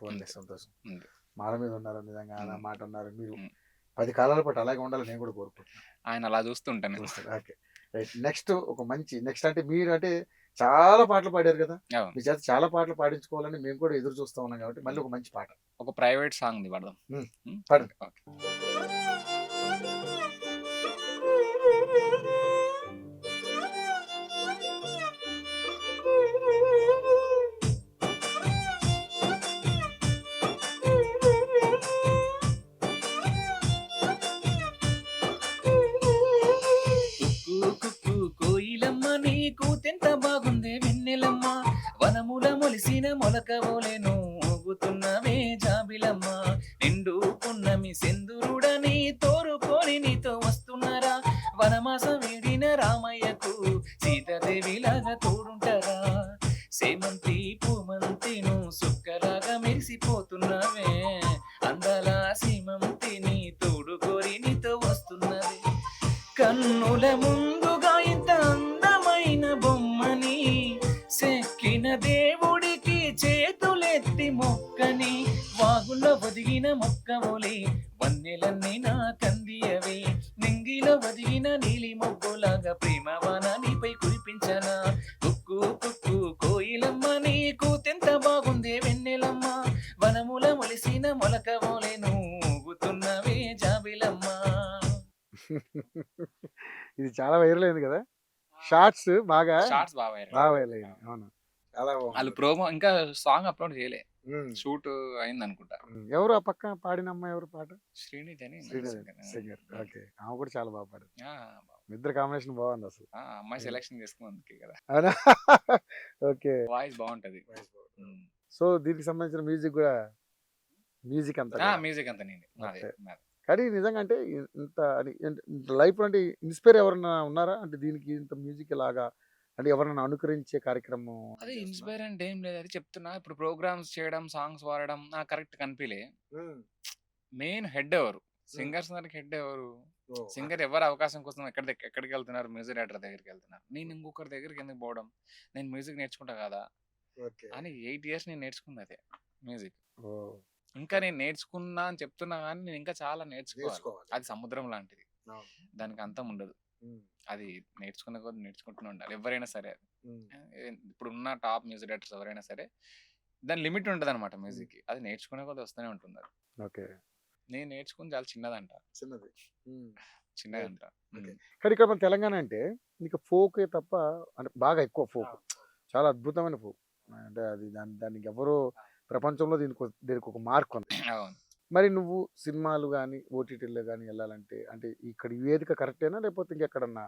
పోన్లే, సంతోషం. ఉంది. మాట మీద ఉన్నారు నిజంగా, అలా మాట ఉన్నారు మీరు. ఉమ్. 10 కాలాల పాటు అలాగే ఉండాలి నేను కూడా కోరుకుంటున్నాను. ఆయన అలా చూస్తుంటాను. Okay right. నెక్స్ట్ ఒక మంచి నెక్స్ట్ అంటే మీరు అంటే చాలా పాటలు పాడారు కదా, అవును. మీ చేత చాలా పాటలు పాడించుకోవాలని మేము కూడా ఎదురు చూస్తా ఉన్నాం కాబట్టి మళ్ళీ ఒక మంచి పాట ఒక ప్రైవేట్ సాంగ్ పాడదాం. పాడండి. ఓకే. కుక్కు కోయిలమ్మ నీ కూతెంత బాగుందే వెన్నెలమ్మ, వనముల మొలిసిన మొలకవోలెను ఊగుతున్నవే జాబిలమ్మ, నిండు పున్నమి సెందురుడని తోరుకొని నీతో వస్తున్నారా, వనమాస వీడిన రామయ్యకు సీతాదేవిలాగా తోడుంటారా, సేమంతి పూమంతిను సుక్కలాగా మెరిసిపోతున్నవే, అందాల సీమంతిని తోడు కోరి నీతో వస్తున్నది, కన్నుల ముందుగా ఇంత అందమైన బొమ్మని సెక్కిన దేవుడికి చేతులెత్తి మొక్కని, వాగులో ఒదిగిన మొక్కవోలి వన్నెలన్నీ నా కందియవే, నింగిలో ఒదిగిన నీలి మొగ్గులాగా ప్రేమవాన నీపై కురిపించనా, కుక్కు కుక్కు కోయిలమ్మ నీ కూతెంత బాగుందే వెన్నెలమ్మ, వనముల మొలిసిన మొలకవోలెను ఊగుతున్నవే జాబిలమ్మ. ఇది చాలా వైరల్ అయింది కదా, షార్ట్స్ బాగా షార్ట్స్ బాగా viral. బాగా వైరల్ అయింది. అవును, చాలా వాళ్ళు బాగుంది. ప్రోమో ఇంకా సాంగ్ అప్లోడ్ చేయలే, ఉమ్. షూట్ అయింది అనుకుంటా. ఎవరు ఆ పక్క పాడిన అమ్మాయి ఎవరు పాట? శ్రీనిధి అని సింగర్. ఓకే, ఆమె కూడా చాలా బాగా పాడింది. ఆ, మీ ఇద్దరు కాంబినేషన్ బాగుంది అసలు. అమ్మాయి సెలెక్షన్ చేసుకున్నందుకే కదా, అవునా? ఓకే. వాయిస్ బాగుంటది. సో దీనికి సంబంధించిన మ్యూజిక్ కూడా, మ్యూజిక్ అంతా కూడా. మ్యూజిక్ అంతా నేను నాదే. Okay. కానీ నిజంగా అంటే ఇంత లైఫ్ అంటే ఇన్స్పైర్ ఎవరన్నా ఉన్నారా అంటే దీనికి ఇంత మ్యూజిక్ లాగా అంటే ఎవరన్నా అనుకరించే కార్యక్రమం? అదే ఇన్స్పైర్ అంటే ఏం లేదు, అది చెప్తున్నా. ఇప్పుడు ప్రోగ్రామ్స్ చేయడం, సాంగ్స్ పాడడం నాకు కరెక్ట్ కనిపించలే. మెయిన్ హెడ్ ఎవరు, సింగర్స్ అందరికి హెడ్ ఎవరు? సింగర్ ఎవరు అవకాశం కోసం ఎక్కడికి వెళ్తున్నారు? మ్యూజిక్ డైరెక్టర్ దగ్గరికి వెళ్తున్నారు. నేను ఇంకొకరి దగ్గరికి ఎందుకు పోవడం, నేను మ్యూజిక్ నేర్చుకుంటా కదా అని 8 years నేను నేర్చుకున్నదే మ్యూజిక్. ఇంకా నేను నేర్చుకున్నా అని చెప్తున్నా కానీ నేను ఇంకా చాలా నేర్చుకోవాలి. అది సముద్రం లాంటిది, దానికి అంతం ఉండదు. అది నేర్చుకున్న కొద్ది నేర్చుకుంటూనే ఉండాలి ఎవరైనా సరే. ఇప్పుడు ఉన్న టాప్ మ్యూజిక్ డైరెక్టర్స్ ఎవరైనా సరే దాని లిమిట్ ఉంటుంది అనమాట మ్యూజిక్ కి, అది నేర్చుకునే కొద్ది వస్తూనే ఉంటుంది. అది ఓకే, నేను నేర్చుకుని చాలా చిన్నదంట, చిన్నదంట. కానీ ఇక్కడ మన తెలంగాణ అంటే నీకు ఫోక్ తప్ప అంటే బాగా ఎక్కువ ఫోక్, చాలా అద్భుతమైన ఫోక్ అంటే అది దానికి ఎవరో ప్రపంచంలో దీనికి ఒక మార్క్ ఉంది. అవును. మరి నువ్వు సినిమాలు కానీ ఓటీటీలో కానీ వెళ్ళాలంటే అంటే ఇక్కడ ఈ వేదిక కరెక్టేనా లేకపోతే ఇంకెక్కడన్నా?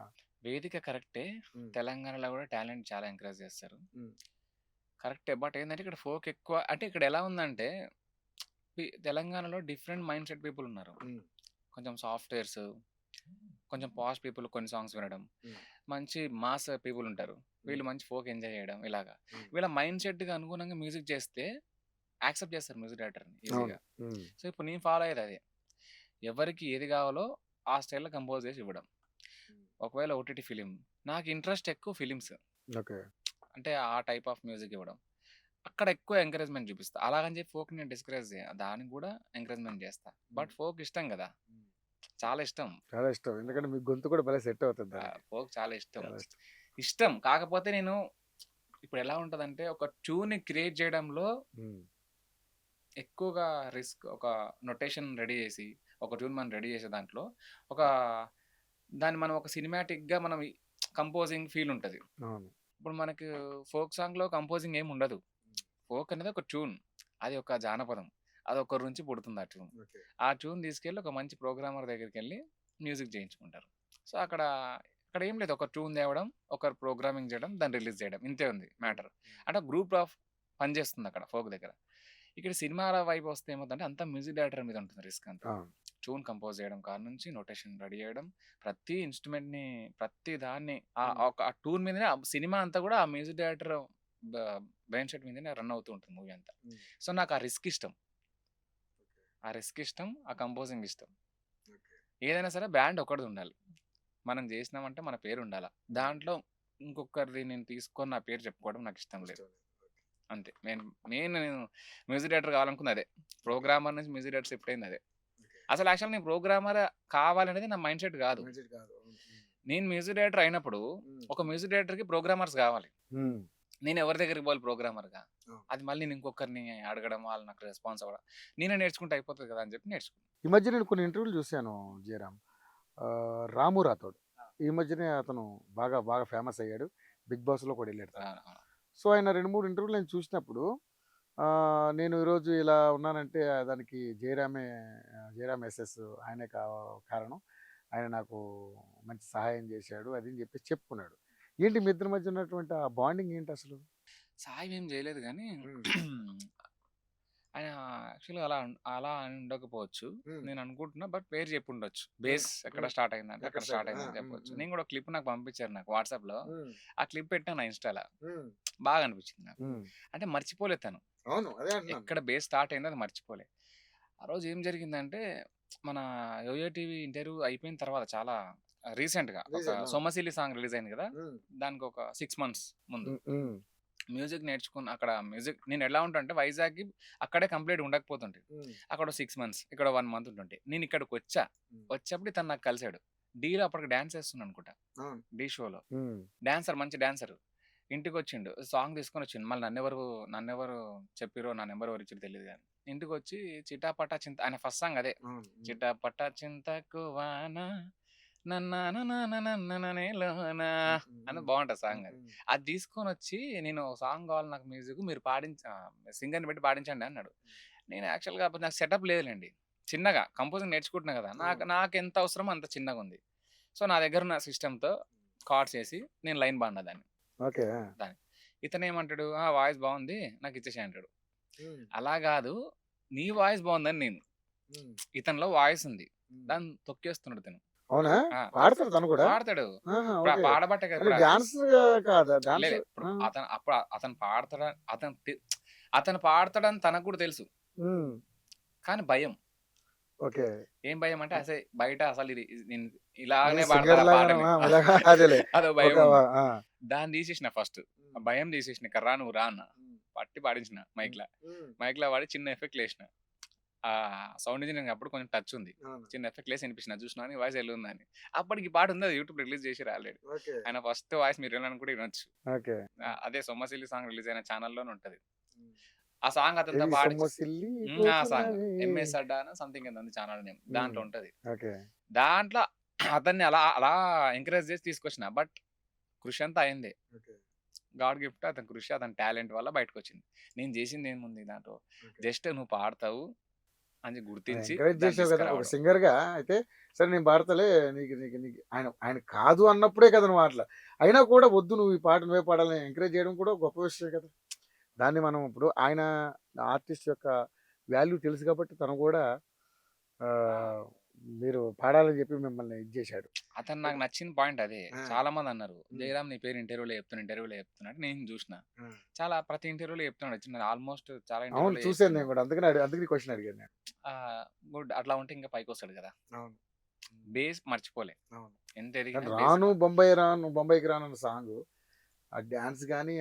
వేదిక కరెక్టే, తెలంగాణలో కూడా టాలెంట్ చాలా ఎంకరేజ్ చేస్తారు, కరెక్టే. బట్ ఏంటంటే ఇక్కడ ఫోక్ ఎక్కువ. అంటే ఇక్కడ ఎలా ఉందంటే తెలంగాణలో డిఫరెంట్ మైండ్ సెట్ పీపుల్ ఉన్నారు. కొంచెం సాఫ్ట్వేర్స్, కొంచెం పాష్ పీపుల్ కొన్ని సాంగ్స్ వినడం, మంచి మాస్ పీపుల్ ఉంటారు, వీళ్ళు మంచి ఫోక్ ఎంజాయ్ చేయడం. ఇలాగా వీళ్ళ మైండ్ సెట్ కి అనుగుణంగా మ్యూజిక్ చేస్తే యాక్సెప్ట్ చేస్తారు మ్యూజిక్ డైరెక్టర్ని ఈజీగా. సో ఇప్పుడు నేను ఫాలో అయ్యేది అదే, ఎవరికి ఏది కావాలో ఆ స్టైల్లో కంపోజ్ చేసి ఇవ్వడం. ఒకవేళ ఓటీటీ ఫిలిం, నాకు ఇంట్రెస్ట్ ఎక్కువ ఫిలిమ్స్, అంటే ఆ టైప్ ఆఫ్ మ్యూజిక్ ఇవ్వడం, అక్కడ ఎక్కువ ఎంకరేజ్మెంట్ చూపిస్తా. అలాగని చెప్పి ఫోక్ నేను డిస్కరేజ్ దానికి కూడా ఎంకరేజ్మెంట్ చేస్తా. బట్ ఫోక్ ఇష్టం కదా, చాలా ఇష్టం. చాలా ఇష్టం, ఎందుకంటే మీ గొంతు కూడా భలే సెట్ అవుతుంది. ఫోక్ చాలా ఇష్టం. కాకపోతే నేను ఇప్పుడు ఎలా ఉంటదంటే ఒక ట్యూన్ ని క్రియేట్ చేయడంలో ఎక్కువగా రిస్క్. ఒక నొటేషన్ రెడీ చేసి ఒక ట్యూన్ మనం రెడీ చేసే దాంట్లో దాన్ని మనం ఒక సినిమాటిక్ గా మనం కంపోజింగ్ ఫీల్ ఉంటది. ఇప్పుడు మనకి ఫోక్ సాంగ్ లో కంపోజింగ్ ఏమి ఉండదు. ఫోక్ అనేది ఒక ట్యూన్, అది ఒక జానపదం, అది ఒకరి నుంచి పుడుతుంది ఆ ట్యూన్. ఆ ట్యూన్ తీసుకెళ్ళి ఒక మంచి ప్రోగ్రామర్ దగ్గరికి వెళ్ళి మ్యూజిక్ చేయించుకుంటారు. సో అక్కడ అక్కడ ఏం లేదు. ఒక ట్యూన్ తేవడం, ఒకరు ప్రోగ్రామింగ్ చేయడం, దాన్ని రిలీజ్ చేయడం. ఇంతే ఉంది మ్యాటర్. అంటే గ్రూప్ ఆఫ్ పని చేస్తుంది అక్కడ ఫోక్ దగ్గర. ఇక్కడ సినిమాల వైపు వస్తే ఏమవుతుందంటే అంతా మ్యూజిక్ డైరెక్టర్ మీద ఉంటుంది రిస్క్ అంతా. ఆ, ట్యూన్ కంపోజ్ చేయడం కాడ నుంచి నోటేషన్ రెడీ చేయడం, ప్రతి ఇన్స్ట్రుమెంట్‌ని, ప్రతి దాన్ని ఒక ఆ ట్యూన్ మీదనే ఆ సినిమా అంతా కూడా ఆ మ్యూజిక్ డైరెక్టర్ బ బ్రెయిన్ సెట్ మీదనే రన్ అవుతూ ఉంటుంది మూవీ అంతా. సో, నాకు ఆ రిస్క్ ఇష్టం. ఆ రిస్క్ ఇష్టం. ఆ కంపోజింగ్ ఇష్టం. ఏదైనా సరే బ్యాండ్ ఒకటిది ఉండాలి. మనం చేసినామంటే మన పేరు ఉండాల. దాంట్లో ఇంకొకరిది నేను తీసుకొని నా పేరు చెప్పుకోవడం నాకు ఇష్టం లేదు. అంతే. నేను మ్యూజిక్ డైరెక్టర్ కావాలనుకున్నది అదే. ప్రోగ్రామర్ నుంచి మ్యూజిక్ డైరెక్టర్ షిఫ్ట్ అయింది అదే. అసలు యాక్చువల్‌గా నేను ప్రోగ్రామర్ కావాలనేది నా మైండ్ సెట్ కాదు. నేను మ్యూజిక్ డైరెక్టర్ అయినప్పుడు ఒక మ్యూజిక్ డైరెక్టర్‌కి ప్రోగ్రామర్స్ కావాలి. ఉమ్, నేను ఎవరి దగ్గరికి పోవాలి ప్రోగ్రామర్‌గా? ఆ. అది మళ్ళీ నేను ఇంకొకరిని అడగడం, వాళ్ళు నాకు రెస్పాన్స్ అవ్వడం. నేనే నేర్చుకుంటే అయిపోతది కదా! అని చెప్పి నేర్చుకున్నా. ఈ మధ్య నేను కొన్ని ఇంటర్వ్యూలు చూశాను జయరామ్. రాము రాథోడ్ ఈ మధ్యనే అతను బాగా బాగా ఫేమస్ అయ్యాడు. బిగ్ బాస్లో కూడా వెళ్ళాడు తను. ఆ! సో ఆయన 2, 3 ఇంటర్వ్యూలు నేను చూసినప్పుడు నేను ఈరోజు ఇలా ఉన్నానంటే దానికి జయరామ్ ఎస్ఎస్ ఆయనే కారణం. ఆయన నాకు మంచి సహాయం చేశాడు అది అని చెప్పేసి చెప్పుకున్నాడు. ఏంటి మీ ఇద్దరి మధ్య ఉన్నటువంటి ఆ బాండింగ్ ఏంటి అసలు? సాయం ఏం చేయలేదు గానీ హ్మ్. ఆయన యాక్చువల్‌గా అలా అని ఉండకపోవచ్చు. హ్మ్. నేను అనుకుంటున్నా. బట్ పేరు చెప్పుండొచ్చు. బేస్ ఎక్కడ హ్మ్. స్టార్ట్ అయిందంటే ఎక్కడ అక్కడ స్టార్ట్ స్టార్ట్? అయిందని చెప్పొచ్చు. హ్మ్. నేను కూడా క్లిప్ నాకు పంపించారు నాకు వాట్సాప్‌లో. హ్మ్. ఆ క్లిప్ పెట్టాను నా ఇన్‌స్టా‌లో. హ్మ్. బాగా అనిపించింది నాకు. హ్మ్. అంటే మర్చిపోలేదు తను. అవును. అదే అంటున్నాను. ఎక్కడ బేస్ స్టార్ట్ అయిందో అది మర్చిపోలే. ఆ రోజు ఏం జరిగిందంటే మన యోయో టీవీ ఇంటర్వ్యూ అయిపోయిన తర్వాత చాలా రీసెంట్‌గా ఒక రీసెంట్. 'సొమ్మసిల్లి' సాంగ్ రిలీజ్ అయింది కదా! హ్మ్. దానికి ఒక 6 మంత్స్ ముందు. హ్మ్. హ్మ్. మ్యూజిక్ నేర్చుకున్న అక్కడ నేను ఎలా ఉంటా అంటే వైజాగ్‌కి అక్కడే కంప్లీట్‌గా ఉండకపోతుంటే. హ్మ్. అక్కడ 6 మంత్స్, ఇక్కడ 1 మంత్ ఉంటుంటే. నేను ఇక్కడికొచ్చా. హ్మ్. వచ్చేప్పుడు ఇతను నాకు కలిసాడు. 'ఢీలో' అప్పటికి డాన్స్ ఏస్తున్నాడు అనుకుంటా. అవును. 'ఢీ' షోలో. హ్మ్. డాన్సర్ మంచి డాన్సరు. ఇంటికొచ్చిండు. సాంగ్ తీసుకొనొచ్చిండు. మళ్ళీ నన్నెవరు చెప్పిర్రో, నా నంబర్ ఎవరిచ్చిర్రో తెలీదు గానీ. ఇంటికొచ్చి 'చిటాపటా చింత' ఆయన ఫస్ట్ సాంగ్ అదే. అవును. హ్మ్. 'చిటాపటా చింతకు వాన నన్నాన నాన నన్నననేలోన' అని హ్మ్. బావుంటది సాంగ్ అది. హ్మ్. అది తీసుకొనొచ్చి నేను సాంగ్ కావాలి నాకు మ్యూజిక్ మీరు సింగర్‌ని పెట్టి పాడించండి అన్నాడు. నేను యాక్చువల్‌గా అప్పుడు నాకు సెటప్ లేదులెండి. చిన్నగా కంపోజింగ్ నేర్చుకుంటున్నా కదా! అవును. నాకెంత అవసరమో అంత చిన్నగుంది. సో, నా దగ్గరున్న సిస్టమ్‌తో కార్డ్స్ ఏసి నేను లైన్ పాడినా దాన్ని. ఓకే. దానికి. ఇతనేమంటాడు, "ఆ! వాయిస్ బావుంది. నాకిచ్చేసేయి" అంటాడు. హ్మ్. అలా గాదు. నీ వాయిస్ బావుందని నేను. హ్మ్. ఇతనిలో వాయిస్ ఉంది. హ్మ్. దాన్ని తొక్కేస్తున్నాడు తిను. అవునా? ఆ! పాడతాడా తను కూడా? పాడతాడు. ఆహా! ఇప్పుడు ఆ ఓకే. పాడబట్టే కదా! అంటే ఇప్పుడు డాన్సర్‌గా కాదా? లేదు. డాన్సర్ ఇప్పుడు ఆ! అతను పాడతాడా అతను పాడతాడని తనకు కూడా తెలుసు. హ్మ్. కానీ భయం. ఓకే. ఏం భయం అంటే బయట అసలు నేను అదే ఇలాగనే సింగర్ పాడతారా లాగానే పాటని. ఇలాగా అదేలే. అదో ఒక భయం ఉంది. ఆ! దాన్ని తీసేసిన ఫస్ట్. ఆ హ్మ్. భయం తీసేసిన. "ఇక రా నువ్వు రా" అన్న. హ్మ్. పట్టి పాడించిన హ్మ్. మైక్‌ల. హ్మ్. మైక్‌లో పాడి చిన్న ఎఫెక్ట్‌లేసిన. సౌండ్ ఇంజినీరింగ్ అప్పుడు కొంచెం టచ్ ఉంది. అవును. చిన్న ఎఫెక్ట్‌లేసి ఇనిపించిన. చూసినావా నీ వాయిస్ ఎట్లుందని. అప్పటికి ఈ పాట ఉంది. అది యూట్యూబ్‌లో రిలీజ్ చేసిర్రు ఆల్రెడీ. ఓకే. ఆయన ఫస్ట్ వాయిస్ మీరు వినాలనుకుంటే వినొచ్చు. ఓకే. అదే 'సొమ్మసిల్లి' సాంగ్ రిలీజ్ అయిన ఛానెల్‌లోనే ఉంటది. హ్మ్. ఆ సాంగ్ అతనితో ఏది పాడించి సొమ్మసిల్లి ఆ సాంగ్. పోతున్నది. 'ఎంఎస్ అడ్డానో' సంథింగ్ ఏదో ఉంది ఛానెల్ నేమ్. హ్మ్. దాంట్లో ఉంటది. ఓకే. దాంట్లో అతన్ని అలా అలా ఎంకరేజ్ చేసి తీసుకొచ్చిన. బట్ కృషి అంతా అయిందే. ఓకే. గాడ్ గిఫ్ట్ అతని కృషి, అతని టాలెంట్ వల్ల బయటకొచ్చింది. నేను చేసిందేముంది దాంట్లో. ఓకే. జస్ట్ నువ్వు పాడతావు అని గుర్తించి ఎంకరేజ్ దాన్ని చేసావు కదా! ఒక తీసుకురావడం. సింగర్‌గా అయితే సరే నేను పాడతాలే నీకు నీకు నీకు ఆయన కాదు అన్నప్పుడే కదా నువ్వు అట్లా. అయినా కూడా వద్దు నువ్వు ఈ పాట నువ్వే పాడాలని ఎంకరేజ్ చేయడం కూడా గొప్ప విషయమే కదా! దాన్ని మనం ఇప్పుడు ఆయన ఆర్టిస్ట్ యొక్క వాల్యూ తెలుసు కాబట్టి తను కూడా ఆహ్, మీరు పాడాలని చెప్పి మిమ్మల్ని ఇది చేశాడు. అతను నాకు నచ్చిన పాయింట్ అదే. ఆ! చాలా మందన్నారు. హ్మ్. 'జయరామ్ నీ పేరు ఇంటర్వ్యూలో చెప్తున్నా' అంటే నేను జూషిన. ఆ! చాలా ప్రతి ఇంటర్వ్యూలో చెప్తున్నాడు. ఆల్మోస్ట్ చాలా అవును. ఇంటర్వ్యూలో చూసాను నేను చెప్తున్నాడు. కూడా. అందుకని ఈ క్వెషన్ అడిగాను నేను. గుడ్ అట్లా ఉంటే ఇంకా పైకొస్తాడు గదా! అవును. హ్మ్. బేస్ మర్చిపోలే. అవును. ఎంత కానీ ఎదిగినా బేస్ 'రాను బొంబాయి రాను బొంబాయికి రాను' అన్న సాంగు ఆ డాన్స్ గాని,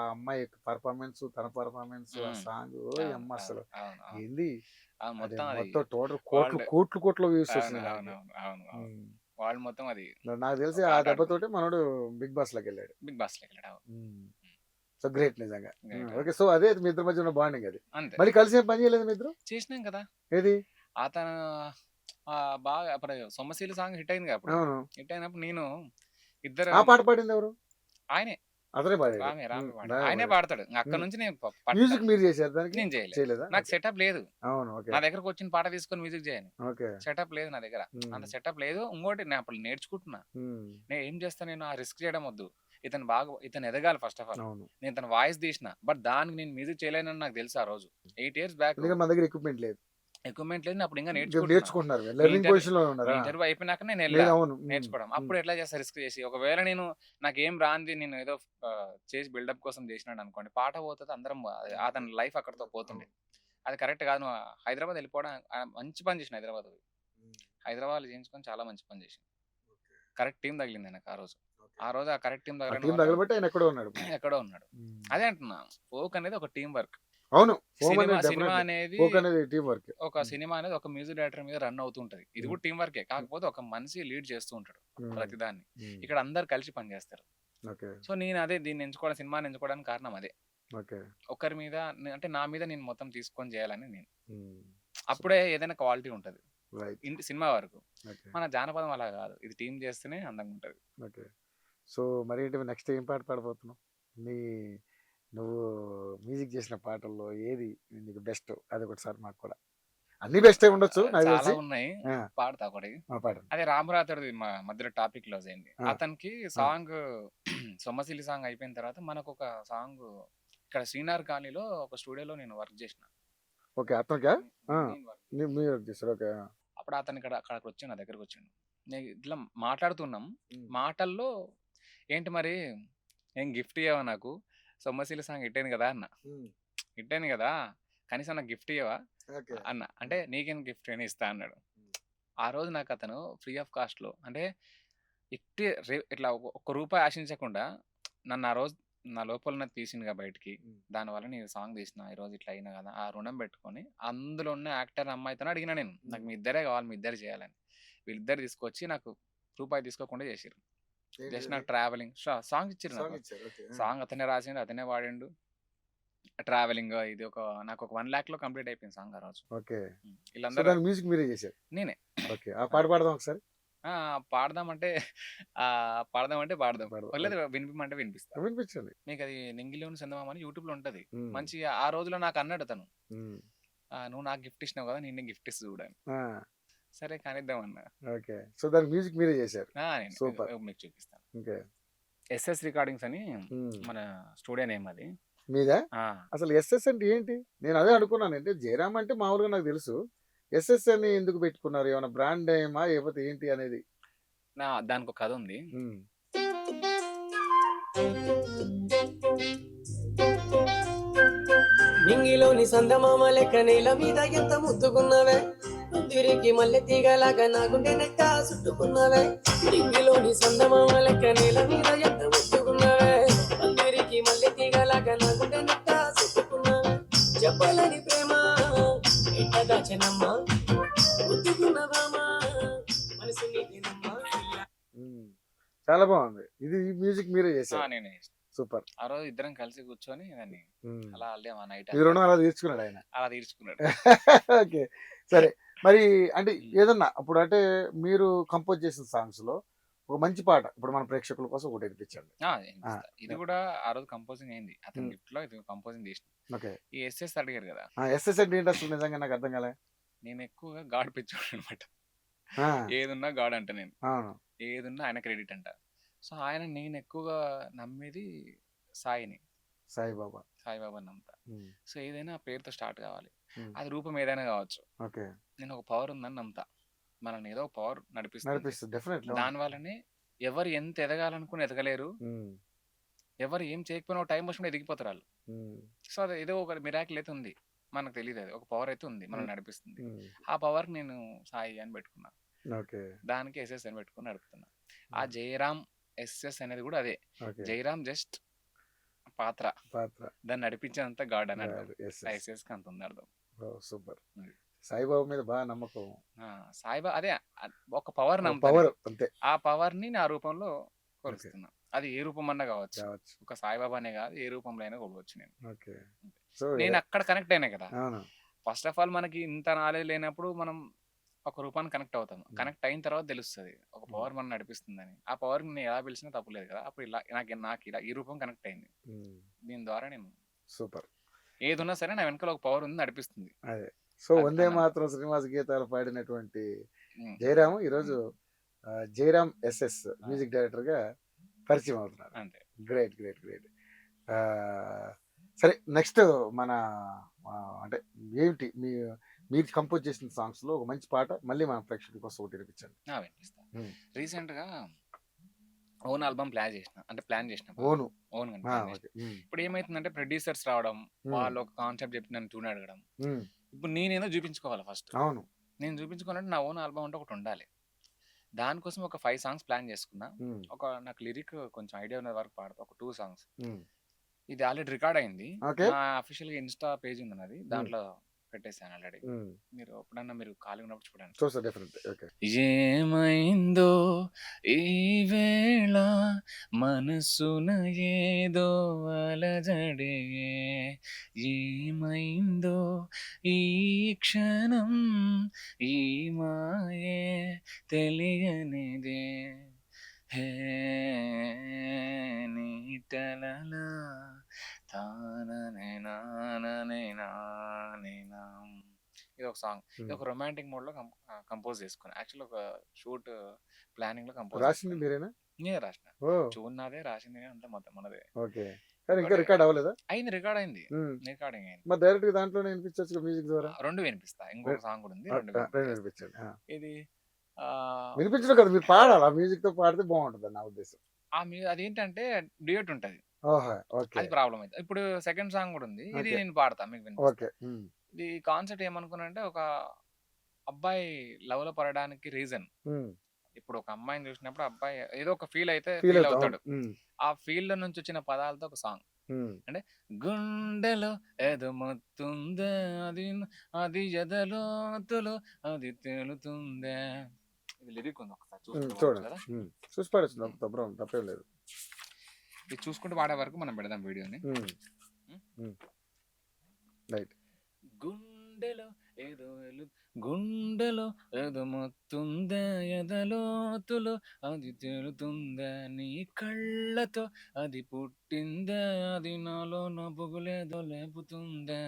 అమ్మాయి యొక్క పెర్ఫార్మన్స్, తన పెర్ఫార్మన్స్, ఆ హ్మ్. సాంగ్ అవును. యమ్మ అవును. అసలు అవును. అవును. ఏంది అవును. అది మొత్తం అది మొత్తం టోటల్ కోట్లు, వరల్డ్ కోట్లు, కోట్లు వ్యూస్ అవును. వచ్చినాయి దానికి. అవునవును. అవును. అవును. హ్మ్. వరల్డ్ మొత్తం అది నాకు తెలిసి ఒక ఆ ఆట ఆడుకుంది. దెబ్బతోటి మనోడు బిగ్ బాస్‌లోకెళ్ళాడు. బిగ్ బాస్‌లోకెళ్ళాడు. అవును. హ్మ్. హ్మ్. సో, గ్రేట్ నిజంగా. గ్రేట్. ఓకే. సో, అదే మీ ఇద్దరి మధ్య ఉన్న బాండింగ్ అది. అంతే. మళ్ళీ కలిసి ఏం పని చేయలేదా మీ ఇద్దరు? చేసినాం కదా! ఏది? అతను బాగా అప్పుడు 'సొమ్మసిల్లి' సాంగ్ హిట్ అయిందిగా అప్పుడు. అవును. హిట్ అయినప్పుడు నేను ఆ ఇద్దరం పాట పాడిందెవరు? ఆయనే. అతనే పాడాడు. రామే హ్మ్. పాడాడు. బాగా ఆయనే పాడాడు. పాడతాడు. అక్కడి హ్మ్. నుంచి నేను పట్టా. మ్యూజిక్ మీరు చేసారు దానికి? నేను చేయలే. చేయలేదా? నాకు ఓకే. సెటప్ లేదు. అవును. ఓకే. నా దగ్గరకొచ్చిన పాట తీసుకొని మ్యూజిక్ చేయను. ఓకే. సెటప్ లేదు నా దగ్గర. అంత హ్మ్. సెటప్ లేదు. ఇంకోటి నేను అప్పుడు నేర్చుకుంటున్నా. హ్మ్. నేను ఏం చేస్తా, నేను ఆ రిస్క్ చేయడం వద్దు. ఇతను ఎదగాలి ఫస్ట్ ఆఫ్ ఆల్. అవును. నేను తన వాయిస్ తీసిన. బట్ దానికి నేను మ్యూజిక్ చేయలేనని నాకు తెలుసు ఆ రోజు. 8 ఇయర్స్ బ్యాక్ ఎందుకంటే మన దగ్గర ఎక్విప్‌మెంట్ లేదు. ఎక్విప్‌మెంట్ లేదు. నేను అప్పుడు ఇంకా ఇంకా నేర్చుకుంటున్నా. నేర్చుకుంటున్నారు. మీ లెర్నింగ్ ఇంటర్వ్యూ పొజిషన్‌లో మీ ఉన్నారా? ఇంటర్వ్యూ అయిపోయినాక నేనెళ్ళా లేదు. అవును. హ్మ్. నేర్చుకోవడం. హ్మ్. అప్పుడు ఎట్లా చేస్తా రిస్క్ చేసి. ఒకవేళ నేను నాకేం రానిది నేను ఏదో చేసి బిల్డప్ కోసం చేసినాననుకోండి, పాట పోతది. అందరం అతని లైఫ్ అక్కడితో పోతుండే. అవును. అది కరెక్ట్ కాదు. నువ్వు హైదరాబాద్ వెళ్ళిపోవడం మంచి పని చేసిన హైదరాబాద్ పోయి. హ్మ్. హైదరాబాద్‌లో చేయించుకొని చాలా మంచి పని చేసిన. ఓకే. కరెక్ట్ టీమ్ తగిలింది నాకు ఆ రోజు. ఓకే. ఆ రోజు ఆ కరెక్ట్ టీమ్ ఆ తగలడం టీమ్ వల్ల తగలబట్టి ఆయన ఎక్కడో ఉన్నాడు ఇప్పుడు. ఎక్కడో ఉన్నాడు. హ్మ్. అదే అంటున్నా. ఫోక్ అనేది ఒక టీమ్ వర్క్. అవును. ఫోమ్ సినిమా అనేది సినిమా డెఫినెట్‌లీ. అనేది ఫోక్ అనేది టీమ్ వర్కే. ఒక హ్మ్. సినిమా అనేది ఒక మ్యూజిక్ డైరెక్టర్ మీద రన్ అవుతూ ఉంటది. ఇది హ్మ్. కూడా టీమ్ వర్కే. హ్మ్. కాకపోతే ఒక మనిషి లీడ్ చేస్తూ ఉంటాడు హ్మ్. ప్రతిదాన్ని. హ్మ్. ఇక్కడ అందరూ కలిసి పనిచేస్తారు. ఓకే. సో, నేను అదే దీన్ని ఎంచుకోవడం, సినిమాని ఎంచుకోవడానికి కారణం అదే. ఓకే. ఒకరి మీద అంటే నా మీద నేను మొత్తం తీసుకొని చేయాలని నేను. హ్మ్. సో అప్పుడే ఏదైనా క్వాలిటీ ఉంటది. రైట్. సినిమా వరకు. ఓకే. మన జానపదం అలా కాదు. ఇది టీమ్ చేస్తేనే అందంగా ఉంటది. ఓకే. సో, మరేంటి నెక్స్ట్ ఏం పాట పాడబోతున్నావు? నీ నువ్వు మ్యూజిక్ చేసిన పాటల్లో ఏది నీకు బెస్ట్? అదొకటిసారి మాకు కూడా. అన్నీ బెస్టే ఉండొచ్చు నాకు చాలా తెలిసి. ఉన్నాయి. ఆ! పాడతా ఒకటి. ఆ! పాడండి. అదే 'రామరాథోడిది' మధ్యలో టాపిక్ క్లోజ్ అయింది. ఆ! అతనికి ఆ! సాంగ్ 'సొమ్మసిల్లి' సాంగ్ అయిపోయిన తర్వాత మనకొక సాంగ్ ఇక్కడ శ్రీనగర్ కాలనీలో ఒక స్టూడియోలో నేను వర్క్ చేసిన. ఓకే. అతనికా? ఆ! నేను వర్క్ మీరు వర్క్ చేసారు. ఓకే. ఆ! అప్పుడు అతను అక్కడికొచ్చి నా దగ్గరకొచ్చిండు. నేను ఇట్లా మాట్లాడుతున్నాం. హ్మ్. మాటల్లో "ఏంటి మరి ఏం గిఫ్ట్ ఇయ్యవా నాకు? సొమ్మసిల్లి సాంగ్ హిట్ అయింది కదా!" అన్న. హ్మ్. "హిట్ అయింది కదా! కనీసం నాకు గిఫ్ట్ ఇయ్యవా?" ఓకే. అన్న. అంటే హ్మ్. "నీకేం గిఫ్ట్ అయినా ఇస్తా" అన్నాడు. హ్మ్. ఆ రోజు నాకతను ఫ్రీ ఆఫ్ కాస్ట్‌లో అంటే ఇట్లా ఒక్క రూపాయి ఆశించకుండా నన్ను ఆ రోజు నా లోపల ఉన్నది తీసిండుగా బయటికి. హ్మ్. దానివల్ల నేను సాంగ్ తీసిన. ఈరోజు ఇట్లా అయినా కదా! ఆ రుణం పెట్టుకొని అందులో ఉన్న యాక్టర్ అమ్మాయితోనే అడిగినా నేను. నాకు హ్మ్. మీ ఇద్దరే కావాలి. మీ ఇద్దరు చేయాలని. వీళ్ళిద్దరు తీసుకొచ్చి నాకు రూపాయి తీసుకోకుండా చేసిర్రు. జస్ట్ ఏంటిదది? నాకు ట్రావెలింగ్ సాంగ్ ఇచ్చిర్రు నాకు. సాంగ్ ఇచ్చారు. ఓకే. ఆ! సాంగ్ అతనే రాసిండు. అతనే పాడిండు. ట్రావెలింగ్ ఇది నాకు ఒక 1,00,000లో కంప్లీట్ అయిపోయింది సాంగ్ ఆ రోజు. ఓకే. సో, వీళ్ళందరూ దానికి మ్యూజిక్ మీరే చేసారు. నేనే. ఓకే. ఆ పాట పాడదాం ఒకసారి? ఆ! పాడదామంటే పాడదామంటే పాడదాం. పాడదాం. పర్లేదు ఓకే. వినిపియమంటే వినిపిస్తా. వినిపించండి. మీకది 'నింగిలోని చందమామ' అని యూట్యూబ్‌లో ఉంటది. హ్మ్. మంచిగా ఆ రోజుల్లో నాకన్నాడు తను. హ్మ్. "నువ్వు నాకు గిఫ్ట్ ఇచ్చినావు కదా! నేను నీకు గిఫ్ట్ ఇస్తా చూడు" అని. ఆ! సరే కానిద్దాం అన్నా. ఓకే. సో, దానికి మ్యూజిక్ మీరే చేసారు. నేను సూపర్. మీకు చూపిస్తాను. ఓకే. ఎస్ఎస్ రికార్డింగ్స్ అని హ్మ్. మన స్టూడియో నేమ్ అది. మీదా? ఆ! అసలు ఎస్ఎస్ అంటే ఏంటి? నేను అదే అనుకున్నాను. అంటే జయరామ్ అంటే మామూలుగా నాకు తెలుసు. ఎస్ఎస్ అని ఎందుకు పెట్టుకున్నారు? ఏమన్నా బ్రాండ్ నేమా? లేకపోతే ఏంటి అనేది? దానికొక కథ ఉంది. హ్మ్. నింగిలోని సందమామ లెక్క నేల మీద ఎంత ముద్దుకున్నవే తిరిగి మల్లె తీగలాగా నా గుండె నెట్ట చుట్టుకున్నవే నింగిలోని సందమామ లెక్క నేల మీద ఎంత ముద్దుకున్నవే తిరిగి మల్లె తీగలాగా నా గుండె నెట్ట చుట్టుకున్నవే చెప్పలేని ప్రేమ ఎట్ట దాచనమ్మా ముద్దుకున్నవామా మనసు నీదేనమ్మా హ్మ్. చాలా బాగుంది. ఇది ఈ మ్యూజిక్ మీరే చేశారు. నేనే చేసిన. సూపర్. ఆ రోజు ఇద్దరం కలిసి కూర్చొని దాన్ని హ్మ్. అలా అల్లాం ఆ నైట్ మీ అంతా. రుణం అలా తీర్చుకున్నాడు ఆయన. అలా తీర్చుకున్నాడు. ఓకే. సరే. మరి అంటే హ్మ్. ఏదన్నా ఇప్పుడు అంటే మీరు కంపోజ్ చేసిన సాంగ్స్‌లో ఒక మంచి పాట ఇప్పుడు మన ప్రేక్షకుల కోసం ఒకటి వినిపించండి. ఆ! వినిపిస్తా. ఇది కూడా ఆ రోజు కంపోజింగ్ అయింది. అతని హ్మ్. గిఫ్ట్‌లో ఇది కంపోజింగ్ చేసిన. ఓకే. ఈ ఎస్ఎస్ అడిగారు కదా! ఆ! ఎస్ఎస్ అంటే ఏంటి అసలు నిజంగా నాకు అర్థం కాలే. నేను ఎక్కువగా గాడ్ పిచ్చోడనమాట. ఆ! ఏదున్నా గాడ్ అంట నేను. అవును. ఏదున్నా ఆయన క్రెడిట్ అంట. సో, నేను ఎక్కువగా నమ్మేది సాయిని. సాయిబాబా. సాయిబాబాని నమ్ముతా. హ్మ్. సో, ఏదైనా ఆ పేరుతో స్టార్ట్ కావాలి. హ్మ్. అది రూపం ఏదైనా కావచ్చు. ఓకే. నేను ఒక పవర్ ఉందని నమ్ముతా. మనల్ని ఏదో ఒక పవర్ నడిపిస్తుంది. నడిపిస్తుంది. డెఫినెట్‌లీ. అవును. దాని వల్లనే ఎవరు ఎంత ఎదగాలనుకుని ఎదగలేరు. హ్మ్. ఎవరు ఏం చేయకపోయినా ఒక టైం వచ్చినప్పుడు ఎదిగిపోతారాళ్ళు. హ్మ్. సో, అది ఏదో ఒక మిరాకిల్ అయితే ఉంది. మనకు తెలీదది. ఒక పవర్ అయితే ఉంది. హ్మ్. మనల్ని నడిపిస్తుంది. హ్మ్. ఆ పవర్‌కి నేను సాయి అని పెట్టుకున్నా. ఓకే. దానికి ఎస్ఎస్ అని పెట్టుకొని నడుపుతున్నా. ఆ హ్మ్. జయరామ్, ఎస్ఎస్ అనేది కూడా అదే. ఓకే. జయరామ్ జస్ట్ పాత్ర. పాత్ర. దాన్ని నడిపించేదంతా గాడ్ అని అర్థం. గాడ్. యెస్. ఆ యెస్. ఎస్ఎస్‌కి అంత ఉంది అర్థం. ఓహ్! సూపర్. అది. సాయిబాబా మీద బాగా నమ్మకం. ఆ! అదే ఒక పవర్ ఒక నమ్ముతా పవర్ నేను. అంతే. ఆ పవర్‌ని నా రూపంలో ఓకే. కొలుస్తున్నా. అది ఏ రూపమన్నా కావచ్చు. కావచ్చు. ఒక సాయిబాబానే కాదు ఏ రూపంలో అయినా కొలవచ్చు నేను. ఓకే. అంతే. సో, నేను అక్కడ కనెక్ట్ అయినా కదా! అవును. ఫస్ట్ ఆఫ్ ఆల్ మనకి ఇంత నాలెడ్జ్ లేనప్పుడు మనం ఒక రూపాన్ని కనెక్ట్ అవుతాము. కనెక్ట్ అయిన తర్వాత తెలుస్తది. ఒక పవర్ మనల్ని నడిపిస్తుందని. ఆ పవర్‌ని నేను ఎలా పిలిచినా తప్పులేదు కదా! అప్పుడు ఇలా నాకు ఇలా ఈ రూపం కనెక్ట్ అయింది. దీని ద్వారా నేను సూపర్. ఏదున్నా సరే నా వెనకాల ఒక పవర్ ఉంది నడిపిస్తుంది. అదే. సో అది వందే అన్నమాట. మాతరం శ్రీనివాస గీతాలు పాడినటువంటి హ్మ్. జయరాము ఈరోజు జయరామ్ ఎస్ఎస్ ఆ! మ్యూజిక్ డైరెక్టర్‌గా పరిచయం అవుతున్నారు. అంతే. గ్రేట్. గ్రేట్. గ్రేట్. సరే నెక్స్ట్ మన అంటే ఏమిటి మీరు కంపోజ్ చేసిన సాంగ్స్‌లో ఒక మంచి పాట మళ్ళీ మన ప్రేక్షకుల కోసం ఒకటి వినిపించండి. వినిపిస్తా. హ్మ్. రీసెంట్‌గా ఓన్ ఆల్బమ్ ప్లాన్ చేసిన ఓను. ఓన్‌గా ఆ! ప్లాన్ చేసిన. ఓకే. హ్మ్. ఇప్పుడు ఏమైతుందంటే ప్రొడ్యూసర్స్ రావడం, హ్మ్. వాళ్ళు ఒక కాన్సెప్ట్ చెప్పి నన్ను ట్యూన్ అడగడం. హ్మ్. ఇప్పుడు నేనేదో చూపించుకోవాలి ఫస్ట్. అవును. నేను చూపించుకోవాలంటే నా ఓన్ ఆల్బమ్ అంటే ఒకటి ఉండాలి. దానికోసం ఒక 5 సాంగ్స్ ప్లాన్ చేసుకున్నా. హ్మ్. నాకు లిరిక్ కొంచెం ఐడియా ఉన్న వరకు పాడతా. ఒక 2 సాంగ్స్. హ్మ్. ఇది ఆల్రెడీ రికార్డ్ అయింది. ఓకే. నా అఫీషియల్‌గా ఇన్‌స్టా పేజ్ ఉంది నాది. హ్మ్. దాంట్లో పెట్టేసాను ఆల్రెడీ. హ్మ్. మీరు ఎప్పుడన్నా ఖాళీగా ఉన్నప్పుడు చూడండి. చూస్తా డెఫినెట్‌లీ. ఓకే. ఏమైందో ఈ వేళ మనసున ఏదో అలజడే, ఏమైందో ఈ క్షణం ఈ మాయే తెలియనిదే, హే నీటలలా తాననే నాననే నానేనా. ఇది ఒక సాంగ్. ఇది ఒక రొమాంటిక్ మోడ్‌లో కంపోజ్ చేసుకున్నా. యాక్చువల్‌గా ఒక షూట్ ప్లానింగ్‌లో కంపోజ్ రాసింది చేసుకున్నా. మీరేనా? నేనే రాసిన. ఓహ్! ట్యూన్ నాదే, రాసింది అంతా మొత్తం మనదే. ఓకే. కానీ ఇంకా ఇంకోటి రికార్డ్ అవ్వలేదా? అయింది, రికార్డ్ అయింది. హ్మ్. రికార్డింగ్ అయింది. మరి డైరెక్ట్‌గా దాంట్లోనే వినిపించొచ్చుగా మ్యూజిక్ ద్వారా. 2 వినిపిస్తా. ఇంకొక సాంగ్ కూడా ఉంది. 2 రెండు వినిపిస్తా. వినిపించండి. ఇది ఆహ్, వినిపించడం కదా మీరు పాడాలి. ఆ మ్యూజిక్‌తో పాడితే బాగుంటదని నా ఉద్దేశం. అదేంటంటే డ్యూయెట్ ఉంటది. ఓహో! ఓకే. అది ప్రాబ్లమ్ అయితది. ఇప్పుడు సెకండ్ సాంగ్ కూడా ఉంది. ఇది ఓకే. నేను పాడతా, మీకు వినిపిస్తా. ఓకే. హ్మ్. ఇది కాన్సెప్ట్ ఏమనుకున్నానంటే, ఒక అబ్బాయి లవ్‌లో పడడానికి రీజన్. హ్మ్. ఇప్పుడు ఒక అమ్మాయిని చూసినప్పుడు అబ్బాయి ఏదో ఒక ఫీల్ ఫీల్ ఫీల్ అవుతా. అవును. అవుతాడు. హ్మ్. ఆ ఫీల్‌లో నుంచి వచ్చిన పదాలతో ఒక సాంగ్. హ్మ్. అంటే గుండెలో ఏదో మత్తుందే, అది ఎదలోతులో అది తేలుతుందే. ఇది లిరిక్ ఉంది, ఒకసారి చూసుకుంటూ పాడొచ్చు చూడండి. కదా. చూసి పాడొచ్చు. తప్పేం లేదు. ఇది చూసుకుంటూ పాడే వరకు మనం పెడదాం వీడియోని. హ్మ్. ఉమ్. హ్మ్. రైట్. గుండెలో ఏదో గుండెలో ఏదో మత్తుందే, ఎదలోతులో అది తేలుతుందే, నీ కళ్ళతో అది పుట్టిందే, అది నాలో నవ్వులేదో లేపుతుందే,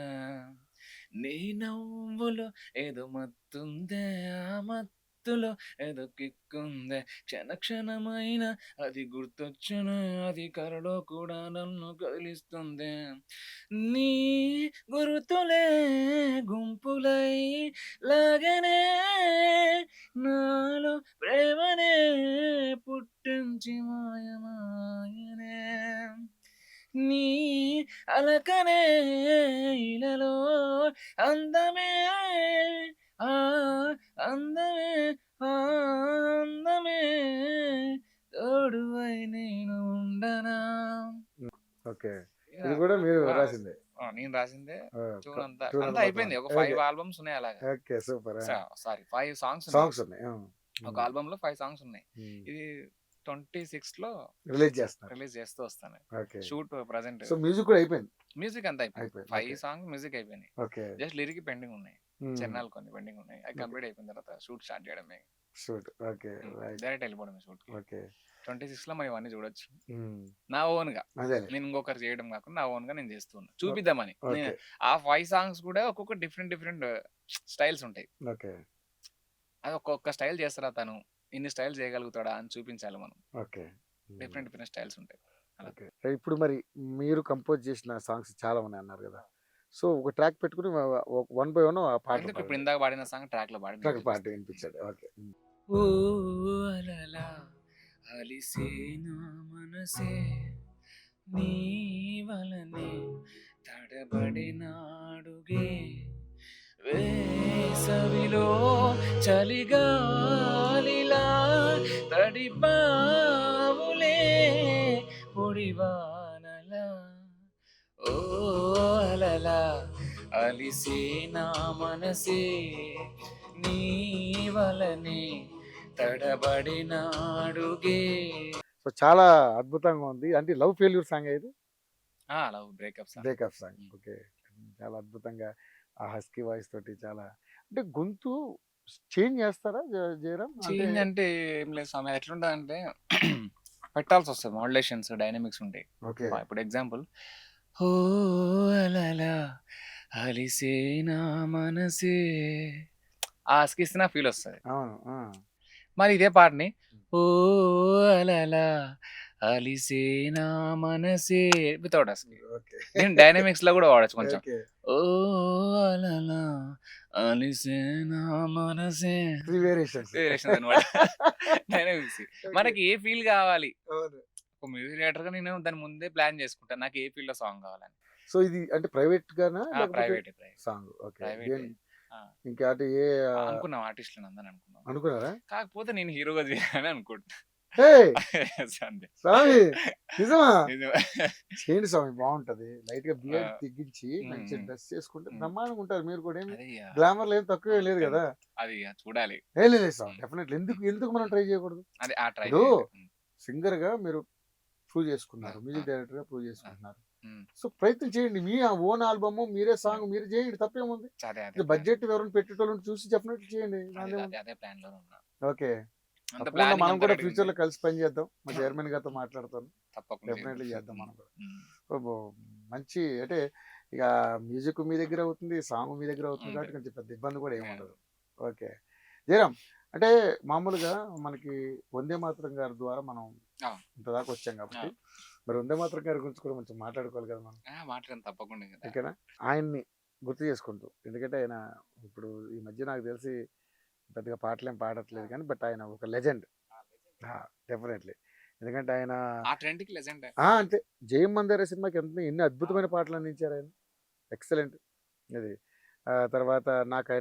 నీ నవ్వులో ఏదో మత్తుందే, ఆ మత్తులో ఏదో కిక్కుందే, క్షణ క్షణమైన అది గుర్తొచ్చును, అది కలలో కూడా నన్ను కదిలిస్తుంది, నీ గుర్తులే గుంపులై లాగనే నాలో ప్రేమనే పుట్టించి మాయమాయనే, నీ అలకనే ఇలలో అందమే, ఆ అందమే, ఆ అందమే తోడువై నేను ఉండనా. ఓకే. ఇది కూడా మీరు ఆ! రాసిందే. నేను రాసిందే. ట్యూన్ అంతా ట్యూన్ అంతా మొత్తం అయిపోయింది. అంతా. ఒక ఓకే. 5 ఆల్బమ్స్ ఉన్నాయి అలాగా. ఓకే. సూపర్. సారీ 5 సాంగ్స్ ఉన్నాయి. సాంగ్స్ ఉన్నాయి. ఒక ఆల్బమ్‌లో 5 సాంగ్స్ ఉన్నాయి. ఇది 26లో రిలీజ్ చేస్తున్నారు. రిలీజ్ చేస్తూ వస్తాను. Okay. Shoot present so music కూడా అయిపోయింది. మ్యూజిక్ అంతా అయిపోయింది. అయిపోయింది. 5 ఓకే. సాంగ్స్ మ్యూజిక్ అయిపోయినాయి. ఓకే. జస్ట్ లిరిక్ పెండింగ్ ఉన్నాయి. హ్మ్. చరణాలు కొన్ని పెండింగ్ ఉన్నాయి. అది ఓకే. కంప్లీట్ అయిపోయిన తర్వాత షూట్ స్టార్ట్ చేయడమే. షూట్. ఓకే. రైట్. డైరెక్ట్ వెళ్ళిపోవడమే షూట్‌కి. ఓకే. 26లో మనం ఇవన్నీ చూడొచ్చు. హ్మ్. నా ఓన్‌గా. అదేలే. నేను ఇంకొకరు చేయడం కాకుండా నా ఓన్‌గా నేను చేస్తున్నా. చూపిద్దామని. నేను ఓకే. ఆ 5 సాంగ్స్ కూడా ఒక్కొక్క డిఫరెంట్ స్టైల్స్ ఉంటాయి. ఓకే. అది ఒక్కొక్క స్టైల్ చేస్తారా తను, ఇన్ని స్టైల్ చేయగలుగుతాడా అని చూపించాలి మనం. ఓకే. డిఫరెంట్ స్టైల్స్ ఉంటాయి. అలా. ఓకే. ఇప్పుడు మరి మీరు కంపోజ్ చేసిన సాంగ్స్ చాలా ఉన్నాయన్నారు కదా! సో ఒక ట్రాక్ పెట్టుకొని వన్ బై వన్ ఆ పాటలు ఎందుకు ఇప్పుడు పాడండి. ఇందాక పాడిన సాంగ్ ట్రాక్‌లో పాడి ట్రాక్ పాట వినిపిస్తా. వినిపించండి. ఓకే. ఓ అలలా అలిసే నా మనసే, నీ వలనే తడబడినాడుగే, వేసవిలో చలిగాలిలా తడిపావులే పొడివానలా, ఓ అలలా అలిసే నా మనసే, నీ వలనే తడబడినాడుగే. సో చాలా అద్భుతంగా ఉంది. అంటే లవ్ ఫెయిల్యూర్ సాంగా ఇది? Love breakup song. Breakup song. Okay. చాలా అద్భుతంగా ఆ హస్కీ వాయిస్ తోటి చాలా అంటే గొంతు చేంజ్ చేస్తారా జయరాం? అంటే చేంజ్ అంటే ఏం లేదు స్వామి. అది ఎట్లుంటదంటే పెట్టాల్సి వస్తది. మోడ్యులేషన్స్, డైనమిక్స్ ఉంటాయి. ఓకే. ఇప్పుడు ఎగ్జాంపుల్ ఓ అలలా అలిసే నా మనసే ఆ స్కిస్ నాకు ఫీల్ వస్తది. అవును. మరి ఇదే పాటని ఓ అలలా అలిసే నా మనసే వితౌట్ అస్కి ఓకే. నేను డైనమిక్స్ లో కూడా వాడచ్చు కొంచెం. ఓకే. ఓ అలలా అలిసే నా మనసే 3 వేరియేషన్స్. వేరియేషన్స్ అనమాట. డైనమిక్స్ మనకి ఏ ఫీల్ కావాలి, అవును. ఒక మ్యూజిక్ డైరెక్టర్ గా నేను దాని ముందే ప్లాన్ చేసుకుంటాను నాకు ఏ ఫీల్ లో సాంగ్ కావాలని. సో ఇది అంటే ప్రైవేట్ గానా లేకపోతే ప్రైవేట్ సాంగ్? ఓకే. ప్రైవేట్ ఇంకా అంటే ఏ అనుకున్నాం ఆర్టిస్టులను అందరూ అనుకున్నాం. అనుకున్నారా? కాకపోతే నేను హీరోగా చేయాలని అనుకుంటున్నా. ఏయ్! అంతే. స్వామి నిజమా? నిజమే. చేయండి స్వామి, బాగుంటది. లైట్ గా బియర్డ్ ఆ, తెగ్గించి మంచి ఉమ్, డ్రెస్ చేసుకుంటే ఉమ్. బ్రహ్మాండంగా ఉంటారు. మీరు కూడా ఏమి అదే ఇక గ్లామర్ ఏం తక్కువ లేదు కదా? అది ఇక చూడాలి. లేదు స్వామి, డెఫినెట్లీ. ఎందుకు ఎందుకు మనం ట్రై చేయకూడదు? అదే ఆ ట్రై ఇప్పుడు చేయాలి. సింగర్ గా మీరు ప్రూవ్ చేసుకున్నారు, మ్యూజిక్ డైరెక్టర్ గా ప్రూవ్ చేసుకుంటున్నారు. సో ప్రయత్నం చేయండి. మీ ఓన్ ఆల్బమ్, మీరే సాంగ్ మీరు చేయండి, తప్పేముంది? అదే అదే బడ్జెట్ ఎవరైనా పెట్టేటోళ్ళని చూసి డెఫినెట్లీ చేయండి. అదే ప్లాన్ లో ఉన్నా. ఓకే. అంత తప్పకుండా ప్లానింగ్ మనం అంతా కూడా రెడీ ఫ్యూచర్ ఉంది. లో కలిసి పని చేద్దాం. మా చైర్మన్ గారితో మాట్లాడతాను. తప్పకుండా డెఫినెట్లీ చేద్దాం మనం కూడా. ఉమ్. ఓ మంచి అంటే ఇక మ్యూజిక్ మీ దగ్గర అవుతుంది, సాంగ్ మీ దగ్గర అవుతుంది కాబట్టి కొంచెం పెద్ద ఇబ్బంది కూడా ఏమి ఉండదు. ఓకే జయరామ్, అంటే మామూలుగా మనకి వందే మాతరం గారి ద్వారా మనం ఆ, ఇంతదాకా వచ్చాం కాబట్టి మరి వందే మాతరం గారి గురించి కూడా కొంచెం మాట్లాడుకోవాలి కదా మనం. మాట్లాడను తప్పకుండా కదా. ఓకేనా? ఆయన్ని గుర్తు చేసుకుంటూ, ఎందుకంటే ఆయన ఇప్పుడు ఈ మధ్య నాకు తెలిసి పెద్దగా పాటలేం పాడట్లేదు కానీ బట్ ఆయన ఒక లెజెండ్ డెఫినెట్లీ. ఎందుకంటే ఆయన ఆ ట్రెండ్ కి లెజెండ్. అంటే జయం మందిర సినిమాకి ఎన్ని అద్భుతమైన పాటలు అందించారు ఆయన. ఎక్సలెంట్. అది తర్వాత నాకు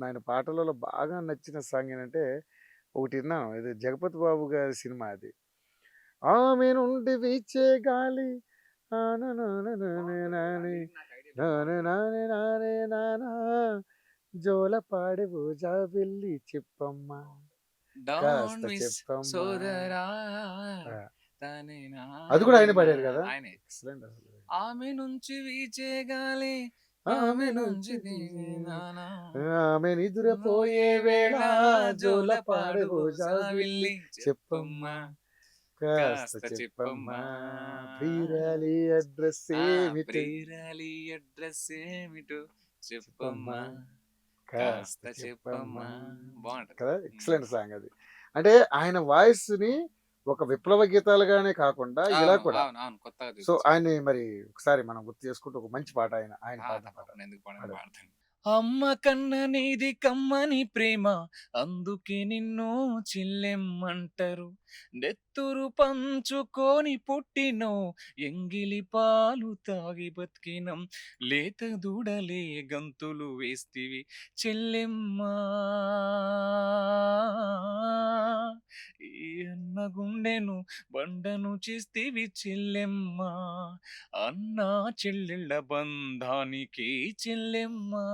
ఆయన పాటలలో బాగా నచ్చిన సాంగ్ ఏంటంటే ఒకటి విన్నాను, ఇది జగపతి బాబు గారి సినిమా. అది ఆమె నుండి వీచే గాలి జోల పాడే బోజా వెళ్ళి చెప్పమ్మా కాస్త చెప్పమ్మా. సోదరా ఆ, తనే అది కూడా ఆయన పాడారు కదా. ఆయనే. ఎక్సలెంట్ అసలు. ఆమె నుంచి వీచే గాలి ఆమె నుంచి ఆమె నిద్రపోయే వేళ జోల పాడే బోజా వెళ్ళి చెప్పమ్మా కాస్త చెప్పమ్మా ప్రియురాలి అడ్రస్ ఏమిటి ప్రియురాలి అడ్రస్ ఏమిటో చెప్పమ్మా కాస్త చెప్పమ్మా. బాగుంటది కదా. ఎక్సలెంట్ సాంగ్ అది. అంటే ఆయన వాయిస్ ని ఒక విప్లవ గీతాలుగానే కాకుండా ఇలా కూడా. అవును అవును కొత్తగా సో ఆయన్ని మరి ఒకసారి మనం గుర్తు చేసుకుంటూ ఒక మంచి పాట ఆయన పాడిన పాట. ఎందుకు పాడు. పాడతాను. అమ్మ కన్న నీది కమ్మని ప్రేమ అందుకే నిన్ను చిల్లెమ్మంటారు. నెత్తురు పంచుకొని పుట్టినో ఎంగిలి పాలు తాగి బతికినం. లేత దూడలే గంతులు వేస్తివి చెల్లెమ్మా. ఈ అన్న గుండెను బండను చేస్తివి చెల్లెమ్మా. అన్నా చెల్లెళ్ళ బంధానికి చెల్లెమ్మా.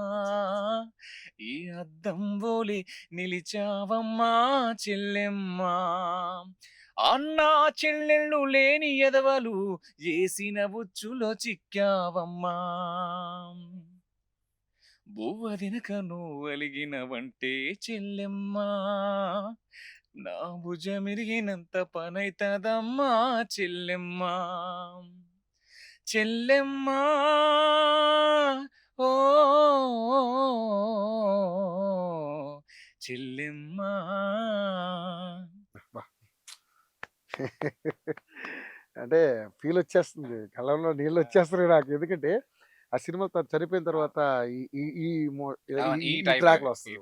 ఈ అద్దం బోలే నిలిచావమ్మా చెల్లెమ్మా. అన్నా చెల్లెళ్ళు లేని ఎదవలు ఏసిన ఉచ్చులో చిక్కావమ్మా. బువ్వ దినక నువ్వు అలిగినవంటే చెల్లెమ్మా. నా భుజమిరిగినంత పనైతదమ్మా చెల్లెమ్మా. చెల్లెమ్మా ఓ చెల్లెమ్మా. అంటే ఫీల్ వచ్చేస్తుంది, కళ్ళల్లో నీళ్ళు వచ్చేస్తున్నాయి నాకు. ఎందుకంటే ఆ సినిమా చనిపోయిన తర్వాత ఈ ట్రాక్ లో వస్తుంది.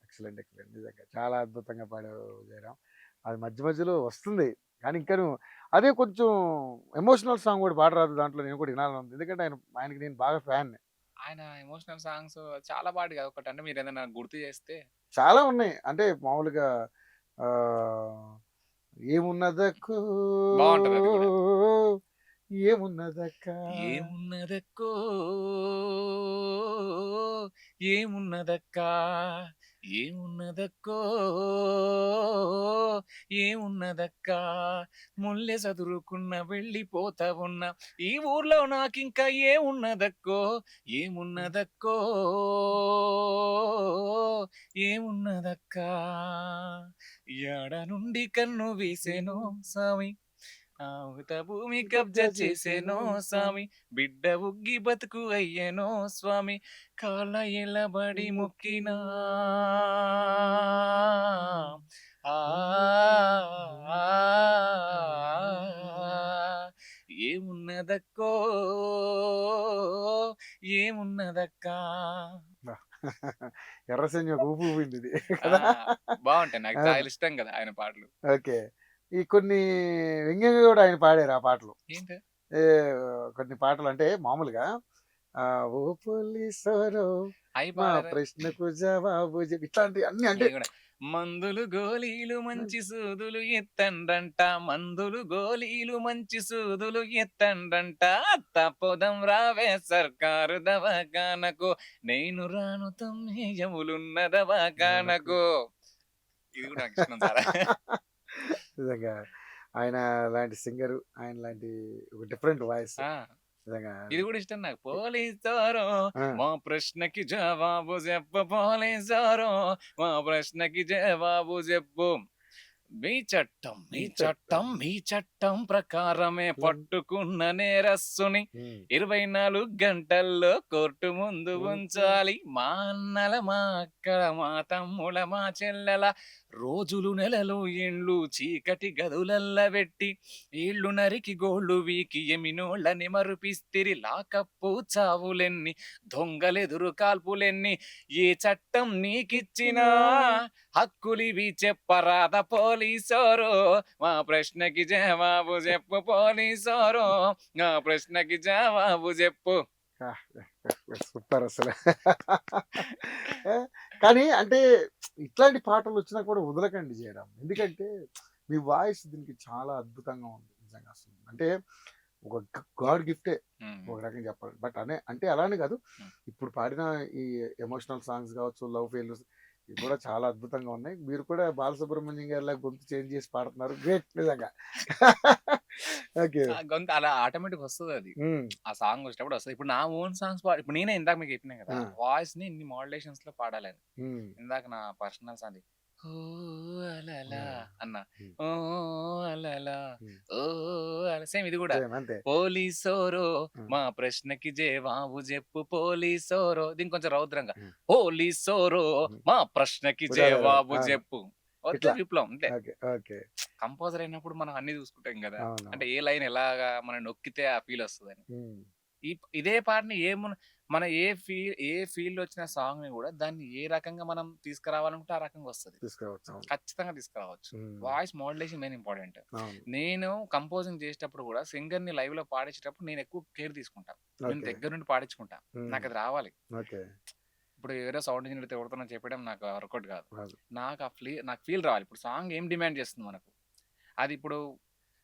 Excellent excellent. నిజంగా చాలా అద్భుతంగా పాడావు జయరామ్. అది మధ్య మధ్యలో వస్తుంది కానీ ఇంకా అదే కొంచెం ఎమోషనల్ సాంగ్ కూడా పాడరాదు దాంట్లో, నేను కూడా వినాలని ఉంది. ఎందుకంటే ఆయనకి నేను బాగా ఫ్యాన్. ఆయన ఎమోషనల్ సాంగ్స్ చాలా పాటు కాదు ఒకటి. అంటే మీరు ఏదైనా గుర్తు చేస్తే చాలా ఉన్నాయి. అంటే మామూలుగా ఆ, ఏమున్నదక్కో బాగుంటది అది కూడా. ఏమున్నదక్క ఏమున్నదక్కో ఏమున్నదక్కా ఏమున్నదక్కో ఏమున్నదక్కా ముల్లె చదురుకున్న వెళ్ళిపోతా ఉన్నా ఈ ఊర్లో నాకింకా ఏమున్నదక్కో ఏమున్నదక్కో ఏమున్నదక్కా యాడ నుండి కన్ను వీసెనో స్వామి ఆవుత భూమి కబ్జా చేసేనో స్వామి బిడ్డ ఉగ్గి బతుకు అయ్యేనో స్వామి కాళ్ళ ఎలబడి మొక్కినా ఆ, ఏమున్నదక్కో ఏమున్నదక్కా ఎర్రసెన్య ఊపు ఊపింది ఇది ఆ, కదా. బాగుంటాయి నాకు చాలా అవును. ఇష్టం కదా ఆయన పాటలు ఓకే. ఈ కొన్ని వ్యంగ్యంగా కూడా ఆయన పాడారు ఆ పాటలు. ఏంటి ఏ కొన్ని పాటలు అంటే మామూలుగా ఓ పోలీసోరో అవి మా పాడారా ప్రశ్నకు జవాబు చెప్పి ఇట్లాంటి అన్ని అంటే ఇది కూడా మందులు గోళీలు మంచి సూదులు ఎత్తండంట మందులు గోళీలు మంచి సూదులు ఎత్తండంట తప్పదం రావే సర్కారు దవాఖానకు నేను రాను తమ్మేయములున్న దవాఖానకు ఇది కూడా నాకు ఇష్టం చాలా నిజంగా ఆయన లాంటి సింగర్, ఆయన లాంటి ఒక డిఫరెంట్ వాయిస్ ఆ, నిజంగా. ఇది కూడా ఇష్టం నాకు పోలీసారో ఆ, మా ప్రశ్నకి జవాబు చెప్పు పోలీసారో మా ప్రశ్నకి జవాబు చెప్పు మీ చట్టం మీ చట్టం మీ చట్టం ప్రకారమే పట్టుకున్న నేరస్తుని ఉమ్, 24 గంటల్లో కోర్టు ముందు ఉంచాలి మా అన్నల మా అక్కల మా తమ్ముల మా చెల్లెల రోజులు నెలలు ఏండ్లు చీకటి గదులల్ల పెట్టి ఏళ్ళు నరికి గోళ్ళు వీకి ఎమినోళ్ళని మరుపిస్తిరి లాకప్పు చావులెన్ని దొంగలెదురు కాల్పులెన్ని ఏ చట్టం నీకిచ్చినా హక్కులివి చెప్పరాద పోలీసోరు మా ప్రశ్నకి జవాబు చెప్పు పోలీసోరు నా ప్రశ్నకి జవాబు చెప్పు సూపర్ అసలు. ఏ, కానీ అంటే ఇట్లాంటి పాటలు వచ్చినా కూడా వదలకండి చేయడం, ఎందుకంటే మీ వాయిస్ దీనికి చాలా అద్భుతంగా ఉంది నిజంగా. అసలు అంటే ఒక గాడ్ గిఫ్టే ఒక రకంగా చెప్పాలి. బట్ అంటే అలానే కాదు, ఇప్పుడు పాడిన ఈ ఎమోషనల్ సాంగ్స్ కావచ్చు, లవ్ ఫెయిల్యూర్స్, ఇవి కూడా చాలా అద్భుతంగా ఉన్నాయి. మీరు కూడా బాలసుబ్రహ్మణ్యం గారిలా గొంతు చేంజ్ చేసి పాడుతున్నారు, గ్రేట్ నిజంగా. ఓకే. ఆ గొంతు అలా ఆటోమేటిక్ వస్తుంది అది ఆ సాంగ్ వచ్చినప్పుడు వస్తుంది. ఇప్పుడు నా ఓన్ సాంగ్స్ ఇప్పుడు నేనే ఇందాక మీకు చెప్పినా కదా ఆ. వాయిస్ ని ఇన్ని మోడ్యులేషన్స్ లో పాడాలని. ఇందాక నా పర్సనల్ సాంగ్ ఓ అలలా అన్న ఓ అలలా ఓ అల సేమ్ ఇది కూడా అంతే. పోలీసోరో ఉమ్. మా ప్రశ్నకి జవాబు చెప్పు పోలీసోరో దీని కొంచెం రౌద్రంగా ఉమ్. పోలీసోరో ఉమ్. మా ప్రశ్నకి ఉదాహరణ. జవాబు అవును. చెప్పు వద్ద ఇట్లా. విప్లవం అంతే. Okay okay. కంపోజర్ అయినప్పుడు మనం అన్ని చూసుకుంటాం కదా, అవును. అంటే ఏ లైన్ ఎలాగా మనం నొక్కితే ఆ ఫీల్ వస్తుందని. ఉమ్. ఇదే పాటని మన ఏ ఫీల్డ్ వచ్చిన సాంగ్ ని కూడా దాన్ని ఏ రకంగా మనం తీసుకురావాలనుకుంటే ఆ రకంగా వస్తుంది, తీసుకురావచ్చు. అవును. ఖచ్చితంగా తీసుకురావచ్చు. ఉమ్. Voice modulation main important. అవును. నేను కంపోజింగ్ చేసేటప్పుడు కూడా సింగర్ ని లైవ్ లో పాడించేటప్పుడు నేను ఎక్కువ కేర్ తీసుకుంటా, నేను ఓకే. దగ్గర నుండి పాడించుకుంటా, ఉమ్. నాకు అది రావాలి. ఓకే. ఇప్పుడు ఏదో సౌండ్ ఇంజనీర్ ఎవరితో చెప్పడం నాకు వర్కౌట్ కాదు, కాదు. నాకు ఫీల్ రావాలి. ఇప్పుడు సాంగ్ ఏం డిమాండ్ చేస్తుంది మనకు, అది ఇప్పుడు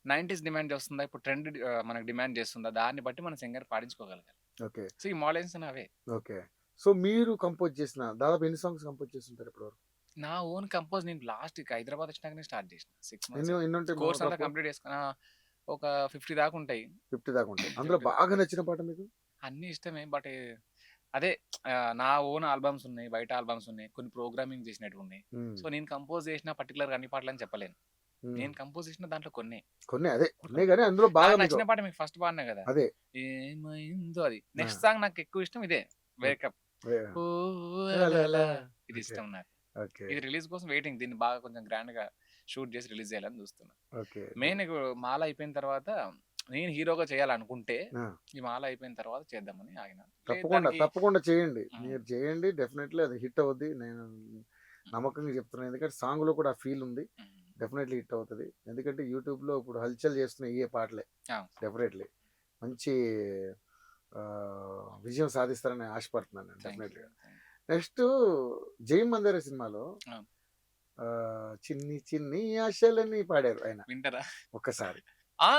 90s డిమాండ్ చేస్తుందా, ఇప్పుడు ట్రెండ్ మనకు డిమాండ్ చేస్తుందా, దాన్ని బట్టి మన సింగర్ పాడించుకోగలగాలి. ఓకే. సో ఈ మోడల్స్ అవే. ఓకే. సో మీరు కంపోజ్ చేసిన దాదాపు ఎన్ని సాంగ్స్ కంపోజ్ చేస్తుంటారు ఇప్పుడు వరకు? నా ఓన్ కంపోజ్ నేను లాస్ట్ హైదరాబాద్ వచ్చినాకనే స్టార్ట్ చేసిన 6 ఎన్ని మంత్స్ ఎన్ని ఉంటాయి కోర్స్ అంతా మామూలుగా? కంప్లీట్ చేసుకున్నా. ఒక 50 దాకా ఉంటాయి. 50 దాకా ఉంటాయి. అందులో 50 బాగా నచ్చిన పాట మీకు? అన్ని ఇష్టమే. బట్ అదే నా ఓన్ ఆల్బమ్స్ ఉన్నాయి, బయట ఆల్బమ్స్ ఉన్నాయి, కొన్ని ప్రోగ్రామింగ్ చేసినట్టు ఉన్నాయి. ఉమ్. సో నేను కంపోజ్ చేసిన పర్టికులర్ అన్ని పాటలు అని చెప్పలేను. ఉమ్. నేను కంపోజ్ చేసిన దాంట్లో కొన్ని కొన్ని అదే ఉన్నాయి, కానీ అందులో బాగా నాకు మీకు నచ్చిన పాట మీకు ఫస్ట్ పాడినా కదా, అదే. ఏమైందో అది. ఆ. నెక్స్ట్ సాంగ్ నాకు ఎక్కువ ఇష్టం ఇదే, వేకప్ ఏ, ఓ అలా, అలలా. అలా. ఇది ఓకే. ఇష్టం నాకు. ఓకే. ఇది రిలీజ్ కోసం వెయిటింగ్, దీన్ని బాగా కొంచెం గ్రాండ్ గా షూట్ చేసి రిలీజ్ చేయాలని చూస్తున్నా. ఓకే. మెయిన్ మాల అయిపోయిన తర్వాత నేను హీరోగా చేయాలనుకుంటే ఆ, ఈ మాల అయిపోయిన తర్వాత చేద్దామని ఆగిన. లేదు తప్పకుండా దానికి తప్పకుండా చేయండి, ఉమ్, మీరు చేయండి, డెఫినెట్లీ అది హిట్ అవుద్ది. నేను నమ్మకంగా చెప్తున్నాను, ఎందుకంటే సాంగ్ లో కూడా ఆ ఫీల్ ఉంది. ఉమ్, డెఫినెట్లీ హిట్ అవుతుంది, ఎందుకంటే యూట్యూబ్ లో ఇప్పుడు హల్చల్ చేస్తున్న ఏ పాటలే. ఆ, డెఫినెట్లీ మంచి ఆ, విజయం సాధిస్తారని ఆశపడుతున్నాను నేను. thank you, డెఫినెట్లీగా. thank you. Next జై మందిర సినిమాలో ఆ, ఆ, చిన్ని చిన్ని ఆశలని పాడారు ఆయన వింటారా? ఒక్కసారి. ఆ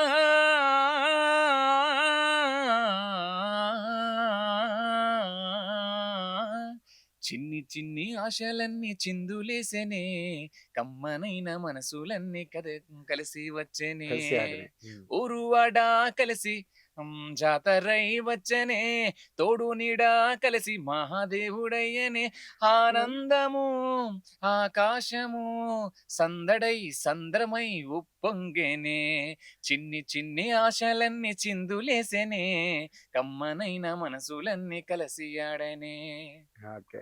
చిన్ని చిన్ని ఆశలన్నీ చిందులేసెనే, కమ్మనైన మనసులన్నీ కలిసి వచ్చెనే, కలిసి ఆడినాయి. ఊరువాడా కలిసి జాతరై వచ్చనే, తోడు నీడా కలిసి మహాదేవుడయ్యనే, ఆనందము ఆకాశము సందడై సంద్రమై ఉప్పొంగేనే, చిన్ని చిన్ని ఆశలన్నీ చిందులేసెనే, కమ్మనైన మనసులన్నీ కలిసి ఆడనే. ఓకే.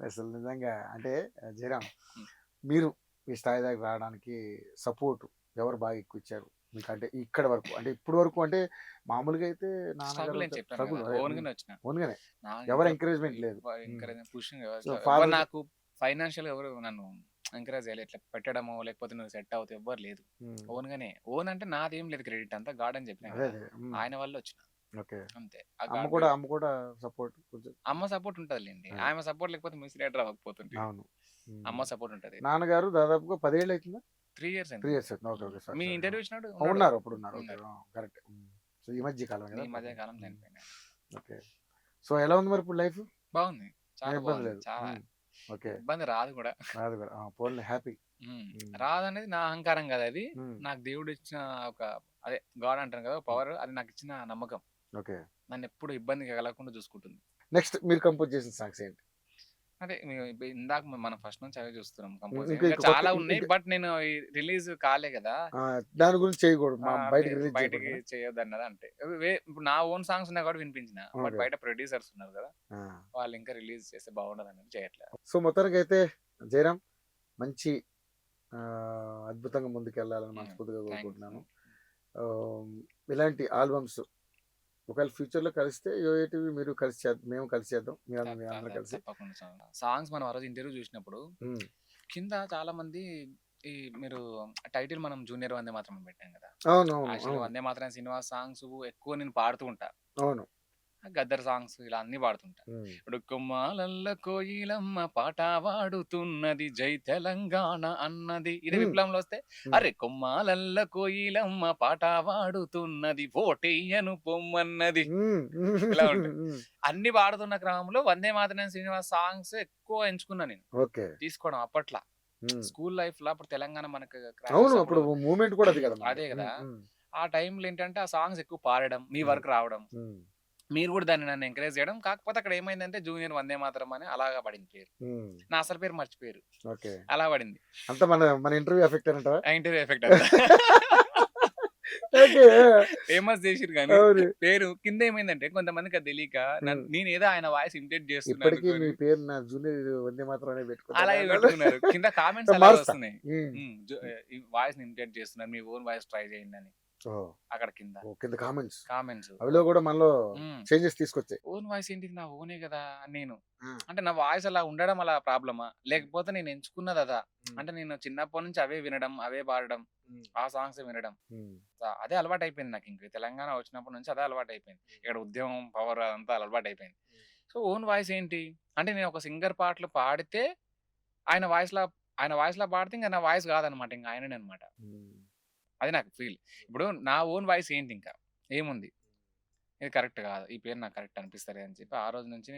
అసలు నిజంగా అంటే జయరాం, ఉమ్. మీరు ఈ స్థాయి దాకా రావడానికి సపోర్ట్ ఎవరు బాగా ఎక్కువ ఇచ్చారు మీకు? అంటే ఇక్కడ వరకు, అంటే ఇప్పుడు వరకు అంటే మామూలుగా అయితే స్ట్రగుల్ అని చెప్పాను స్ట్రగుల్ కదా, ఓన్గానే వచ్చిన. ఓన్గానే, నాకు ఎవరు ఇంకా ఎంకరేజ్మెంట్ లేదు. ఎంకరేజ్ పుషింగ్ సో ఎవరు ఫాదర్ నాకు ఫైనాన్షియల్ ఎవరు నన్ను ఎంకరేజ్ చేయలేదు, ఇట్లా పెట్టడమో లేకపోతే నువ్వు సెట్ అవుతావు ఎవ్వరు లేదు. ఓన్గానే, ఓన్ అంటే నాదేం లేదు, క్రెడిట్ అంతా గాడ్ అని చెప్పిన అదే కదా, అదే. ఆయన వల్ల వచ్చిన ఓకే. అంతే. ఆ అమ్మ God కూడా will- అమ్మ కూడా సపోర్ట్ కొంచెం. అమ్మ సపోర్ట్ ఉంటదిలేండి, ఆ. ఆమె సపోర్ట్ లేకపోతే మిస్ రేటర్ అవ్వకపోతుంటే. అవును. అమ్మ సపోర్ట్ ఉంటది. నాన్నగారు దాదాపుగా 10 ఏళ్ళు అవుతుందా? 3 years 3 years అవుతుంది. Okay okay. మీ సారీ ఇంటర్వ్యూ ఇచ్చినాడు ఉన్నారు, అప్పుడు ఉన్నారు. ఓకే, ఉన్నారు. కరెక్ట్. సో ఈ మధ్య కాలం కదా. ఈ మధ్య కాలం చనిపోయినా. ఓకే. సో ఎలా ఉంది మరి ఇప్పుడు లైఫ్? బాగుంది, చాలా ఇబ్బంది బాగుంది, లేదు. చాలా ఓకే. ఇబ్బంది రాదు కూడా. రాదు కూడా. పోన్లే, హ్యాపీ. రాదనేది నా అహంకారం కదా, అది నాకు దేవుడు ఇచ్చిన ఒక, అదే గాడ్ అంటారు కదా పవర్, అది నాకు ఇచ్చిన నమ్మకం. ఓకే. నన్ను ఎప్పుడు ఇబ్బంది కలగకుండా చూసుకుంటుంది. నెక్స్ట్ మీరు కంపోజ్ చేసిన సాంగ్స్ ఏంటి? అదే ఇందాక మనం ఫస్ట్ నుంచి అవే చూస్తున్నాం కంపోజ్, ఇంకా ఇంకా చాలా ఉన్నాయి, బట్ నేను రిలీజ్ కాలే కదా, దాని గురించి చేయకూడదు, బయటకి రిలీజ్ బయటకి చేయకూడదు. చేయొద్దు అన్నది. అంటే ఇప్పుడు నా ఓన్ సాంగ్స్ ఉన్నాయి కూడా వినిపించిన, బట్ Okay. బయట ప్రొడ్యూసర్స్ ఉన్నారు కదా, వాళ్ళు ఇంకా రిలీజ్ చేస్తే బాగుండదు అనేది చేయట్లేదు. సో మొత్తానికి అయితే జయరాం మంచి అద్భుతంగా ముందుకెళ్ళాలని మనస్ఫూర్తిగా కోరుకుంటున్నాను. ఇలాంటి ఆల్బమ్స్ ఒకవేళ ఫ్యూచర్ లో కలిస్తే యోఏటీవీ మీరు కలిసి మేము కలిసి చేద్దాం, మీరు అందరం కలిసి. తప్పకుండా సాంగ్స్ మనం ఆ రోజు ఇంటర్వ్యూ చూసినప్పుడు ఉమ్. కింద చాలా మంది ఈ మీరు టైటిల్ మనం జూనియర్ వందే మాత్రం పెట్టాం కదా, అవును అవును యాక్చువల్ అవును వందే మాత్రం సినిమా సాంగ్స్ ఎక్కువ నేను పాడుతూ ఉంటా, అవును. గద్దర్ సాంగ్స్ ఇలా అన్ని పాడుతుంటా. ఇప్పుడు కొమ్మాలల్ల కోయిలమ్మ పాట పాడుతున్నది జై తెలంగాణ అన్నది, ఇదే విప్లవంలో వస్తే అరే కొమ్మాలల్ల కోయిలమ్మ పాట పాడుతున్నది ఓటెయ్యను పొమ్మన్నది, ఇలా ఉంటుంది. అన్ని పాడుతున్న క్రమంలో వందే మాతరం సినిమా సాంగ్స్ ఎక్కువ ఎంచుకున్నా నేను ఓకే. తీసుకోవడం. అప్పట్లో స్కూల్ లైఫ్ లో అప్పుడు తెలంగాణ మనకు crash అవును, అప్పుడు అప్పుడు మూమెంట్ కూడా అది కదా. అదే కదా, ఆ టైంలో ఏంటంటే ఆ సాంగ్స్ ఎక్కువ పాడడం, మీ వరకు రావడం, ఉమ్. మీరు కూడా దాన్ని నన్ను ఎంకరేజ్ చేయడం. కాకపోతే అక్కడ ఏమైందంటే జూనియర్ వందే మాతరం అని అలాగా పడింది పేరు, ఉమ్. నా అసలు పేరు మర్చిపోయారు, ఓకే. అలా పడింది. అంతా మన ఇంటర్వ్యూ ఎఫెక్ట్ అంటావా? Interview effect okay. ఫేమస్ చేసిరు కానీ అవును. పేరు కింద ఏమైందంటే కొంతమందికి అది తెలియక నేను ఏదో ఆయన వాయిస్ ఇమిటేట్ చేస్తున్నాను ఇప్పటికీ మీ పేరు నా జూనియర్ వందే మాత్రం అనే అలాగే పెట్టుకున్నారు. పెట్టుకున్నారు. కింద కామెంట్స్ అలా మారుస్తా. వస్తున్నాయి, వాయిస్ ఇమిటేట్ చేస్తున్నారు, మీ ఓన్ వాయిస్ ట్రై చేయండి అని. అక్కడ కింద కింద కామెంట్స్ కామెంట్స్ అవిలో కూడా మనలో చేంజెస్ తీసుకొచ్చాయి. ఓన్ వాయిస్ ఏంటిది, నా ఓనే కదా అని నేను అంటే నా వాయిస్ అలా ఉండడం అలా ప్రాబ్లమా, లేకపోతే నేను ఎంచుకున్నది అదా అంటే నేను చిన్నప్పటి నుంచి అవే వినడం, అవే పాడడం, ఆ సాంగ్స్ వినడం, అదే అలవాటు అయిపోయింది నాకు. ఇంక తెలంగాణ వచ్చినప్పటి నుంచి అదే అలవాటు అయిపోయింది. ఇక్కడ ఉద్యమం పవర్ అంతా అలవాటు అయిపోయింది. సో ఓన్ వాయిస్ ఏంటి అంటే నేను ఒక సింగర్ పాటలు పాడితే ఆయన వాయిస్ లా పాడితే ఇంకా నా వాయిస్ కాదనమాట, ఇంకా ఆయననే అనమాట. అది నాకు ఫీల్. ఇప్పుడు నా ఓన్ వాయిస్ ఏంటి, ఇంకా ఏముంది, ఇది కరెక్ట్ కాదు, ఈ పేరు నాకు కరెక్ట్ అనిపిస్తుంది అని చెప్పి ఆ రోజు నుంచి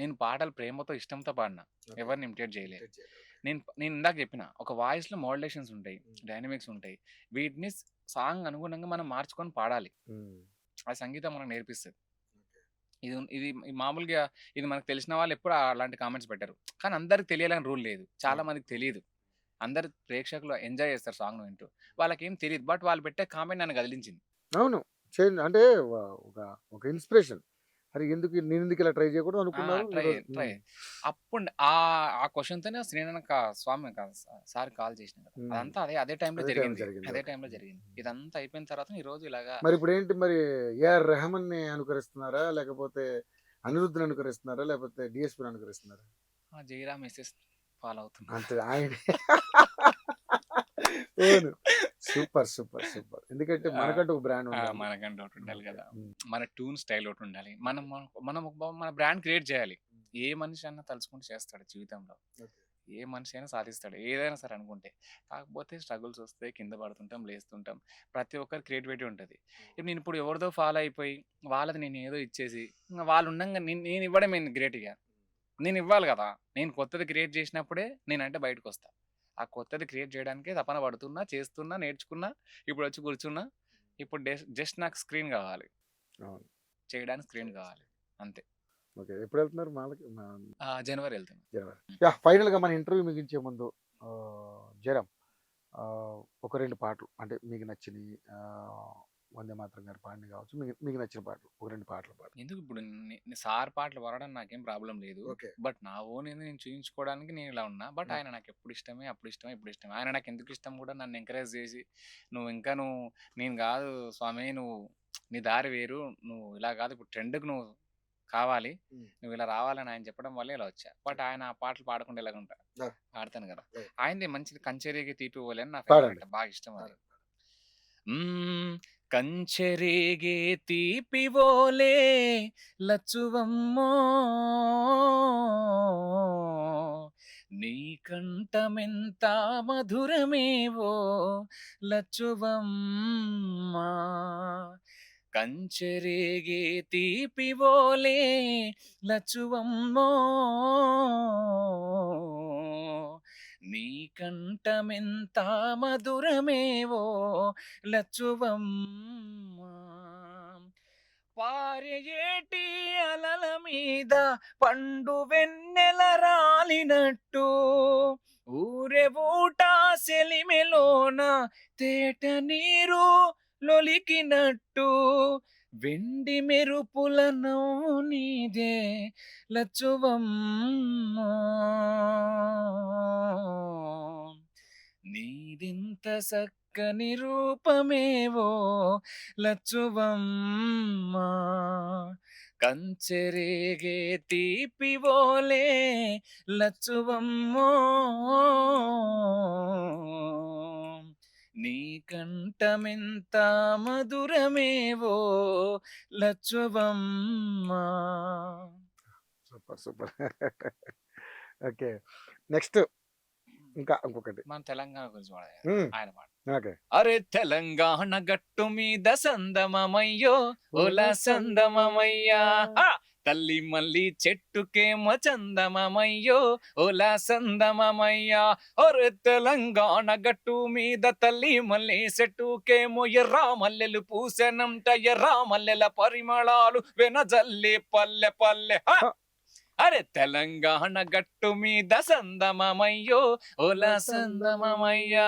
నేను పాటలు ప్రేమతో ఇష్టంతో పాడినా, ఎవరిని ఇమిటేట్ చేయలేదు. నేను ఇందాక చెప్పిన ఒక వాయిస్ లో మోడ్యులేషన్స్ ఉంటాయి, డైనమిక్స్ ఉంటాయి, వీటిని సాంగ్ అనుగుణంగా మనం మార్చుకొని పాడాలి. ఆ సంగీతం మనకు నేర్పిస్తుంది. ఇది మామూలుగా ఇది మనకు తెలిసిన వాళ్ళు ఎప్పుడు అలాంటి కామెంట్స్ పెట్టారు, కానీ అందరికి తెలియాలని రూల్ లేదు. చాలా మందికి తెలియదు, అందరు ప్రేక్షకులు ఎంజాయ్ చేస్తారు సాంగ్ వింటూ, వాళ్ళకి ఏం తెలియదు, బట్ వాళ్ళు పెట్టే కామెంట్ నన్ను కదిలించింది. అవును, చేంజ్ అంటే ఒక ఇన్స్పిరేషన్. అరే నేను ఎందుకు ఇలా ట్రై చేయకూడదు అనుకున్నాను. ట్రై అప్పుడు ఆ క్వశ్చన్ తోనే శ్రీనారాయణ స్వామి సార్ కాల్ చేసిన కదా, అదంతా అదే టైంలో జరిగింది. అదే టైంలో జరిగింది. ఇదంతా అయిపోయిన తర్వాత ఈ రోజు ఇలాగా. మరి ఇప్పుడు ఏంటి, మరి ఏఆర్ రెహమాన్ ని అనుకరిస్తున్నారా, లేకపోతే అనిరుద్ధ్ అనుకరిస్తున్నారా, లేకపోతే డిఎస్పీ అనుకరిస్తున్నారా? జయరామ్ మెసేజ్ ఫాలో అవుతున్నా అంతే ఆయన. Super super super. ఎందుకంటే మనకంటూ ఒక బ్రాండ్ ఉండాలి, మనకంటూ ఒకటి ఉండాలి కదా, మన ట్యూన్ స్టైల్ ఒకటి ఉండాలి. మనం మన బ్రాండ్ క్రియేట్ చేయాలి. ఏ మనిషి అన్న తలుచుకుంటూ చేస్తాడు జీవితంలో. ఏ మనిషి అయినా సాధిస్తాడు ఏదైనా సరే అనుకుంటే. కాకపోతే స్ట్రగుల్స్ వస్తాయి, కింద పడుతుంటాం, లేస్తుంటాం. ప్రతి ఒక్కరి క్రియేటివిటీ ఉంటుంది. ఇప్పుడు నేను ఇప్పుడు ఎవరిదో ఫాలో అయిపోయి వాళ్ళది నేను ఏదో ఇచ్చేసి ఇంకా వాళ్ళు ఉండంగా నేను ఇవ్వడం ఏంది గ్రేట్గా, నేను ఇవ్వాలి కదా. నేను కొత్తది క్రియేట్ చేసినప్పుడే నేనంటే బయటకు వస్తా. ఆ కొత్తది క్రియేట్ చేయడానికే తపన పడుతున్నా, చేస్తున్నా, నేర్చుకున్నా, ఇప్పుడు వచ్చి కూర్చున్నా. ఇప్పుడు జస్ట్ నాకు స్క్రీన్ కావాలి, అవును. చేయడానికి స్క్రీన్ కావాలి, అంతే. ఓకే. ఎప్పుడు వెళ్తున్నారు మాలకి? జనవరి వెళ్తున్నా. జనవరి. యా, ఫైనల్గా మన ఇంటర్వ్యూ ముగించే ముందు జయరామ్, ఒక 2 పాటలు అంటే మీకు నచ్చినవి, వందే మాతరం గారు పాడినవి కావచ్చు, మీకు నచ్చిన పాటలు ఒక 2 పాటలు పాడు. ఎందుకు ఇప్పుడు సార్ పాటలు పాడడం నాకేం ప్రాబ్లం లేదు. ఓకే. బట్ నా ఓన్ నేను చూయించుకోవడానికి నేను ఇలా ఉన్నా. బట్ ఉమ్. ఆయన నాకు ఎప్పుడు ఇష్టమే, అప్పుడు ఇష్టమే, ఇప్పుడు ఇష్టమే. ఆయన నాకు ఎందుకు ఇష్టం కూడా నన్ను ఎంకరేజ్ చేసి నువ్వు నేను కాదు స్వామి, నువ్వు నీ దారి వేరు, నువ్వు ఇలా కాదు, ఇప్పుడు ట్రెండ్కి నువ్వు కావాలి, ఉమ్. నువ్వు ఇలా రావాలని ఆయన చెప్పడం వల్లే ఇలా వచ్చా. బట్ ఆయన ఆ పాటలు పాడకుండా ఎలాగుంటా, ఆ. పాడతాను కదా. రైట్. ఆయనది మంచిది, కంచెరేగి తీపి పోలే అని నా పాడండి. ఫేవరెట్, బాగా ఇష్టం అది. కంచెరేగే తీపివోలే లచ్చువమ్మో, నీ కంఠమెంత మధురమేవో లచ్చువమ్మా. కంచెరేగే తీపివోలే లచ్చువమ్మో, నీ కంఠమెంత మధురమేవో లచ్చువమ్మా. పారేటి అలల మీద పండు వెన్నెల రాలినట్టు, ఊరే ఊట సెలిమెలోన తేట నీరు లొలికినట్టు, వెండి మెరుపుల నవ్వు నీదే లచ్చువమ్మా. నీదింత చక్కని రూపమేవో లచ్చువమ్మా. కంచెరేగే తీపివోలే లచ్చువమ్మో, నీ కంఠమెంత మధురమేవో లచ్చువమ్మా. Super super. ఓకే. నెక్స్ట్ ఇంకా ఇంకొకటి. మన తెలంగాణ గురించి పాడాలి ఉమ్. ఆయన పాట. ఓకే. అరే తెలంగాణ గట్టు మీద సందమమయ్యో ఓల సందమమయ్యా, ఆ! తల్లి మల్లి చెట్టుకేమో చందమమయ్యో ఓల సందమమయ్యా. ఒరే తెలంగాణ గట్టు మీద తల్లి మల్లి చెట్టుకేమో ఎర్ర మల్లెలు పూసెనంట, ఎర్ర మల్లెల పరిమళాలు వెనజల్లి పల్లె పల్లె. ఆ! అరే తెలంగాణ గట్టు మీద సందమమయ్యో ఓల సందమమయ్యా,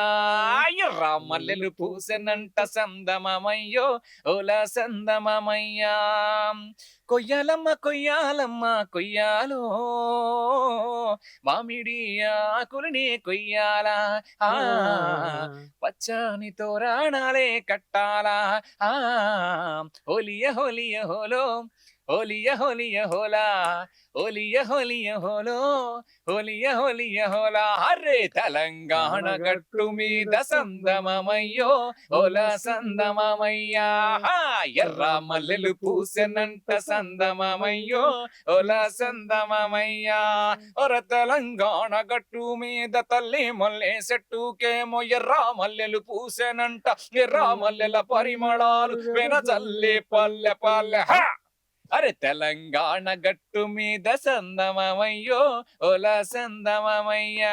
ఎర్ర మల్లెలు పూసెనంట సందమమయ్యో ఓల సందమమయ్యా. కొయ్యాలమ్మ కొయ్యాలమ్మ కొయ్యాలో, మామిడి ఆకులని కొయ్యాలా, ఆ పచ్చని తోరణాలే కట్టాలా, ఆ హోలియ హోలియ హోలో, హోలియ హోలియ హోలా, హోలియ హోలియ హోలో, హోలియ హోలియ హోలా. అరే తెలంగాణ గట్టు మీద సందమమయ్యో ఓల సందమమయ్యా, ఎర్ర మల్లెలు పూసెనంట సందమమయ్యో ఓల సందమమయ్యా. ఒర తెలంగాణ గట్టు మీద తల్లి మల్లె చెట్టుకేమో ఎర్ర మల్లెలు పూసెనంట, ఎర్ర మల్లెల పరిమళాలు వెనజల్లి పల్లె పల్లె. అరే తెలంగాణ గట్టు మీద సందమమయ్యో ఓల సందమమయ్యా.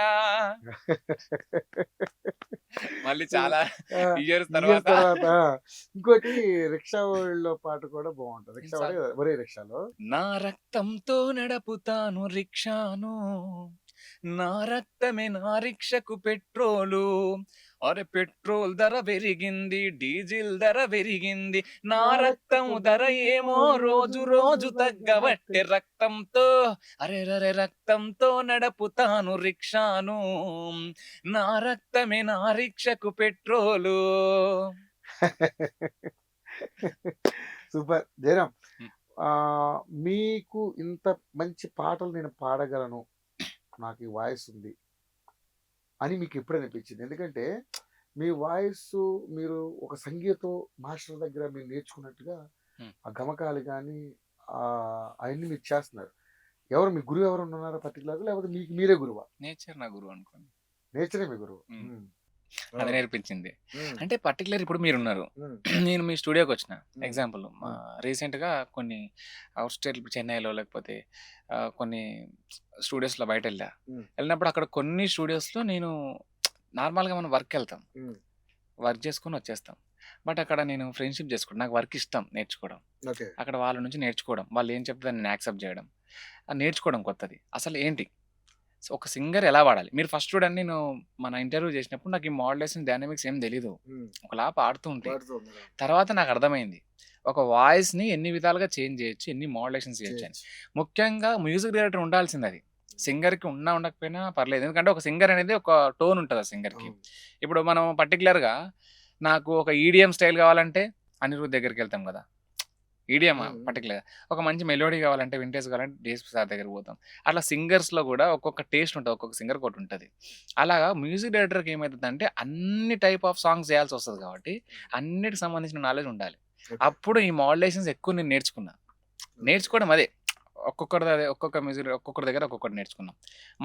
మళ్ళీ చాలా ఇయర్స్ తర్వాత ఇంకోటి రిక్షా వాళ్ళలో పాట కూడా బాగుంటుంది. రిక్షా వాడే కదా, ఒరే రిక్షాలో. నా రక్తంతో నడుపుతాను రిక్షాను, నా రక్తమే నా రిక్షకు పెట్రోలు. అరే పెట్రోల్ ధర పెరిగింది, డీజిల్ ధర పెరిగింది, నా రక్తం ధర ఏమో రోజు రోజు తగ్గబట్టే. రక్తంతో అరే రరే రక్తంతో నడుపుతాను రిక్షాను, నా రక్తమే నా రిక్షకు పెట్రోలు. సూపర్ జయరామ్. మీకు ఇంత మంచి పాటలు నేను పాడగలను, నాకు ఈ వాయిస్ ఉంది అని మీకు ఎప్పుడు అనిపించింది? ఎందుకంటే మీ వాయిస్ మీరు ఒక సంగీతం మాస్టర్ దగ్గర మీరు నేర్చుకున్నట్టుగా ఆ గమకాలు కానీ అవన్నీ మీరు చేస్తున్నారు. ఎవరు మీ గురువు ఎవరు ఉన్నారా పర్టికులర్, లేకపోతే మీకు మీరే గురువా? నేచర్ నా గురువు అనుకోండి. నేచరే మీ గురువు. ఉమ్. ఉమ్. అది ఆ. నేర్పించింది. ఉమ్. అంటే పర్టికులర్ ఇప్పుడు మీరున్నారు. ఉమ్. నేను మీ స్టూడియోకి వచ్చిన ఉమ్. ఎగ్జాంపుల్ ఉమ్. రీసెంట్గా కొన్ని అవుట్ స్టేట్ చెన్నైలో లేకపోతే కొన్ని స్టూడియోస్లో బయట ఉమ్. వెళ్ళినప్పుడు అక్కడ కొన్ని స్టూడియోస్లో నేను నార్మల్గా మనం వర్క్ వెళ్తాం, ఉమ్. వర్క్ చేసుకొని వచ్చేస్తాం. బట్ అక్కడ నేను ఫ్రెండ్షిప్ చేసుకుంటాను, నాకు వర్క్ ఇష్టం నేర్చుకోవడం. ఓకే. అక్కడ వాళ్ళ నుంచి నేర్చుకోవడం, వాళ్ళు ఏం చెప్తే నేను యాక్సెప్ట్ చేయడం, నేర్చుకోవడం కొత్తది అసలు ఏంటి, సో ఒక సింగర్ ఎలా వాడాలి. మీరు ఫస్ట్ చూడండి, నేను మన ఇంటర్వ్యూ చేసినప్పుడు నాకు ఈ మోడలేషన్ డైనమిక్స్ ఏం తెలీదు, ఉమ్. ఒకలా పాడుతూ ఉంటే. వాడుతూ ఉన్నారా? తర్వాత నాకు అర్థమైంది ఒక వాయిస్ని ఎన్ని విధాలుగా చేంజ్ చేయొచ్చు, ఎన్ని మోడలేషన్స్ చేయొచ్చు అని. ముఖ్యంగా మ్యూజిక్ డైరెక్టర్ ఉండాల్సింది అది. సింగర్కి ఉన్నా ఉండకపోయినా పర్లేదు, ఎందుకంటే ఒక సింగర్ అనేది ఒక టోన్ ఉంటుంది ఆ సింగర్కి. అవును. ఇప్పుడు మనం పర్టికులర్గా నాకు ఒక ఈడిఎం స్టైల్ కావాలంటే అనిరుద్ దగ్గరికి వెళ్తాం కదా, ఈడిఎం పర్టికులర్. ఒక మంచి మెలోడీ కావాలంటే, వింటేజ్ కావాలంటే డిఎస్పి సార్ దగ్గరికి పోతాం. అట్లా సింగర్స్లో కూడా ఒక్కొక్క టేస్ట్ ఉంటుంది, ఒక్కొక్క సింగర్ ఒకటి ఉంటుంది. అలాగా మ్యూజిక్ డైరెక్టర్కి ఏమవుతుందంటే అన్ని టైప్ ఆఫ్ సాంగ్స్ చేయాల్సి వస్తుంది కాబట్టి అన్నిటికి సంబంధించిన నాలెడ్జ్ ఉండాలి. ఓకే. అప్పుడు ఈ మోడ్యులేషన్స్ ఎక్కువ నేను నేర్చుకున్నా. నేర్చుకోవడం అదే ఒక్కొక్కరి అదే ఒక్కొక్క మ్యూజిక్ ఒక్కొక్కరి దగ్గర ఒక్కొక్కటి నేర్చుకున్నాం.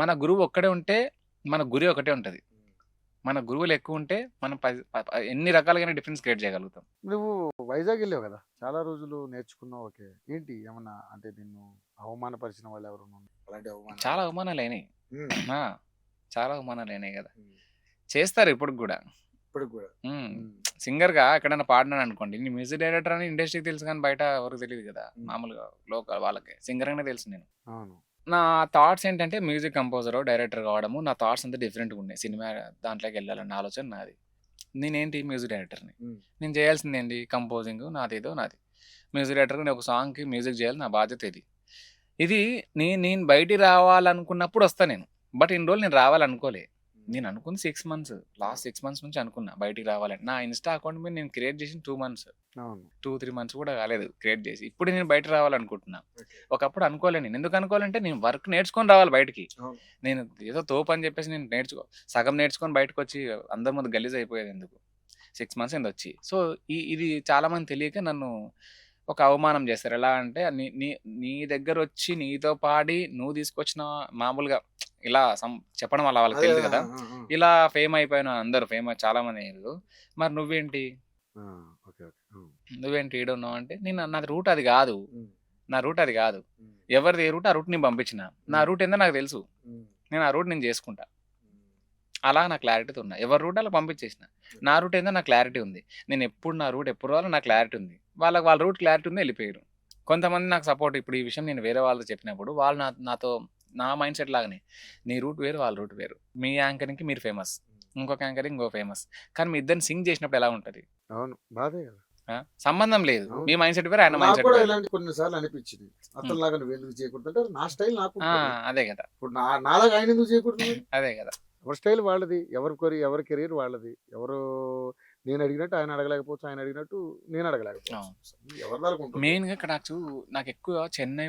మన గురువు ఒక్కడే ఉంటే మన గురి ఒకటే ఉంటుంది. మన గురువులు ఎక్కువ ఉంటే మనం ఎన్ని రకాలుగా డిఫరెన్స్ క్రియేట్ చేయగలుగుతాం. నువ్వు వైజాగ్ వెళ్ళావు కదా, చాలా రోజులు నేర్చుకున్నావు. ఓకే, ఏంటి ఏమన్నా అంటే నిన్ను అవమానపరిచిన వాళ్ళు ఎవరు అలాంటి అవమానం? చాలా అవమానాలు అయినాయి. ఉమ్. ఆ, చాలా అవమానాలు అయినాయి కదా, ఉమ్. చేస్తారు ఇప్పుడు కూడా. ఇప్పటికి కూడా. ఉమ్. సింగర్గా ఎక్కడైనా పాడినాను అనుకోండి, నీ మ్యూజిక్ డైరెక్టర్ అని ఇండస్ట్రీకి తెలుసు కానీ బయట ఎవరికి తెలియదు కదా, మామూలుగా లోకల్ వాళ్ళకి సింగర్ అనే తెలుసు నేను. అవును. నా థాట్స్ ఏంటంటే మ్యూజిక్ కంపోజర్ డైరెక్టర్ కావడము, నా థాట్స్ అంతా డిఫరెంట్గా ఉన్నాయి. సినిమా దాంట్లోకి వెళ్ళాలన్న ఆలోచన నాది. నేనేంటి మ్యూజిక్ డైరెక్టర్ని, ఉమ్. నేను చేయాల్సింది ఏంటి, కంపోజింగ్ నాదేదో నాది. మ్యూజిక్ డైరెక్టర్గా నేను ఒక సాంగ్కి మ్యూజిక్ చేయాలి, నా బాధ్యత ఇది. ఇది నేను బయటికి రావాలనుకున్నప్పుడు వస్తా నేను. బట్ ఇన్ని రోజులు నేను రావాలనుకోలే. నేను అనుకుంది 6 months, లాస్ట్ 6 months నుంచి అనుకున్నా బయటికి రావాలని. నా ఇన్స్టా అకౌంట్ మీద నేను క్రియేట్ చేసిన 2 months, అవును. 2-3 months కూడా కాలేదు క్రియేట్ చేసి. ఇప్పుడు నేను బయట రావాలనుకుంటున్నా. ఓకే. ఒకప్పుడు అనుకోలే. నేను ఎందుకు అనుకోవాలంటే నేను వర్క్ నేర్చుకొని రావాలి బయటికి. అవును. నేను ఏదో తోపు అని చెప్పేసి నేను సగం నేర్చుకొని బయటకు వచ్చి అందరి ముందు గలీజ్ అయిపోయేది ఎందుకు. 6 months అయింది వచ్చి. సో ఇది చాలా మంది తెలియక నన్ను ఒక అవమానం చేస్తారు. ఎలా అంటే నీ నీ నీ దగ్గర వచ్చి నీతో పాడి నువ్వు తీసుకొచ్చిన మామూలుగా ఇలా చెప్పడం వల్ల వాళ్ళకి అదే. తెలియదు కదా, ఆ, ఆ, ఇలా ఫేమ్ అయిపోయిన అందరూ ఫేమస్ చాలా మంది అయ్యారు. మరి నువ్వేంటి ఆ. ఓకే. ఓకే. ఉమ్. నువ్వేంటి ఈడున్నావు అంటే, నాది రూట్ అది కాదు, ఉమ్. నా రూట్ అది కాదు. ఉమ్. ఎవరిది ఏ రూట్ ఆ రూట్ నేను పంపించిన, నా రూట్ ఏందో నాకు తెలుసు, ఉమ్. నేను ఆ రూట్ నేను చేసుకుంటా. ఉమ్. అలా నా క్లారిటీతో ఉన్నా. ఎవరి రూట్ అలా పంపించేసిన, నా రూట్ ఏందో నాకు క్లారిటీ ఉంది. నేను ఎప్పుడు నా రూట్ ఎప్పుడు రావాలో నాకు క్లారిటీ ఉంది. వాళ్ళ రూట్ క్లారిటీ ఉంది, వెళ్ళిపోయారు. కొంతమంది నాకు సపోర్ట్. ఇప్పుడు ఈ విషయం నేను వేరే వాళ్ళతో చెప్పినప్పుడు వాళ్ళు నాతో నా మైండ్ సెట్ లాగానే, నీ రూట్ వేరు వాళ్ళ రూట్ వేరు. మీ యాంకరింగ్కి మీరు ఫేమస్, ఇంకొక యాంకరింగ్ ఇంకో ఫేమస్, కానీ మీ ఇద్దరిని సింగ్ చేసినప్పుడు ఎలా ఉంటుంది, అవును. బాధే కదా. సంబంధం లేదు. అవును. మీ మైండ్ సెట్ వేరు, ఆయన మైండ్ నాకు సెట్ కూడా వేరు. ఇలాంటి కొన్నిసార్లు అనిపించింది, అతనిలాగా నువ్వు ఎందుకు చేయకూడదు అంటే నా స్టైల్ నాకు ఉంటుంది. అదే కదా, ఇప్పుడు నాలాగా ఆయన ఎందుకు చేయకూడదు మరి? అదే కదా. ఎవరి స్టైల్ వాళ్ళది, ఎవరి కెరీర్ వాళ్ళది. ఎవరు నేను అడిగినట్టు ఆయన అడగలేకపోవచ్చు, ఆయన అడిగినట్టు నేను అడగలేకపోవచ్చు. ఎవరి దానికి ఉంటుంది. మెయిన్గా ఇక్కడ నాకు ఎక్కువ చెన్నై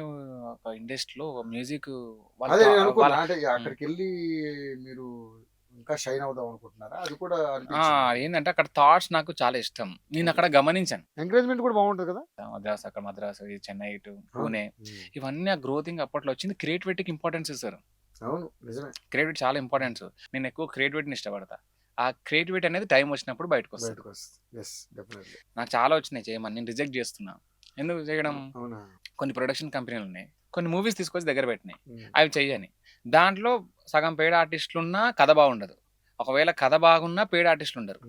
ఒక ఇండస్ట్రీలో మ్యూజిక్ అదే నేను అనుకున్నా, అంటే అక్కడికి వెళ్ళి మీరు ఇంకా షైన్ అవుదాం అనుకుంటున్నారా? అది కూడా అనిపించింది. ఏంటంటే అక్కడ థాట్స్ నాకు చాలా ఇష్టం. నేను అక్కడ గమనించాను. ఎంకరేజ్మెంట్ కూడా బాగుంటుంది కదా. మద్రాసు చెన్నై ఇటు పూణే, ఇవన్నీ ఆ గ్రోతింగ్ అప్పట్లో వచ్చింది. క్రియేటివిటీకి ఇంపార్టెన్స్ ఇస్తారు. అవును, నిజమే. క్రియేటివిటీ చాలా ఇంపార్టెన్స్. నేను ఎక్కువ క్రియేటివిటీని ఇష్టపడతా. ఆ క్రియేటివిటీ అనేది టైం వచ్చినప్పుడు బయటకు వస్తుంది. నాకు చాలా వచ్చినాయి చేయమని, నేను రిజెక్ట్ చేస్తున్నా. ఎందుకు చేయడం, అవునా? కొన్ని ప్రొడక్షన్ కంపెనీలు ఉన్నాయి, కొన్ని మూవీస్ తీసుకొచ్చి దగ్గర పెట్టినాయి, అవి చెయ్యని. దాంట్లో సగం పెయిడ్ ఆర్టిస్టులు ఉన్నా కథ బాగుండదు, ఒకవేళ కథ బాగున్నా పెయిడ్ ఆర్టిస్టులు ఉండరు.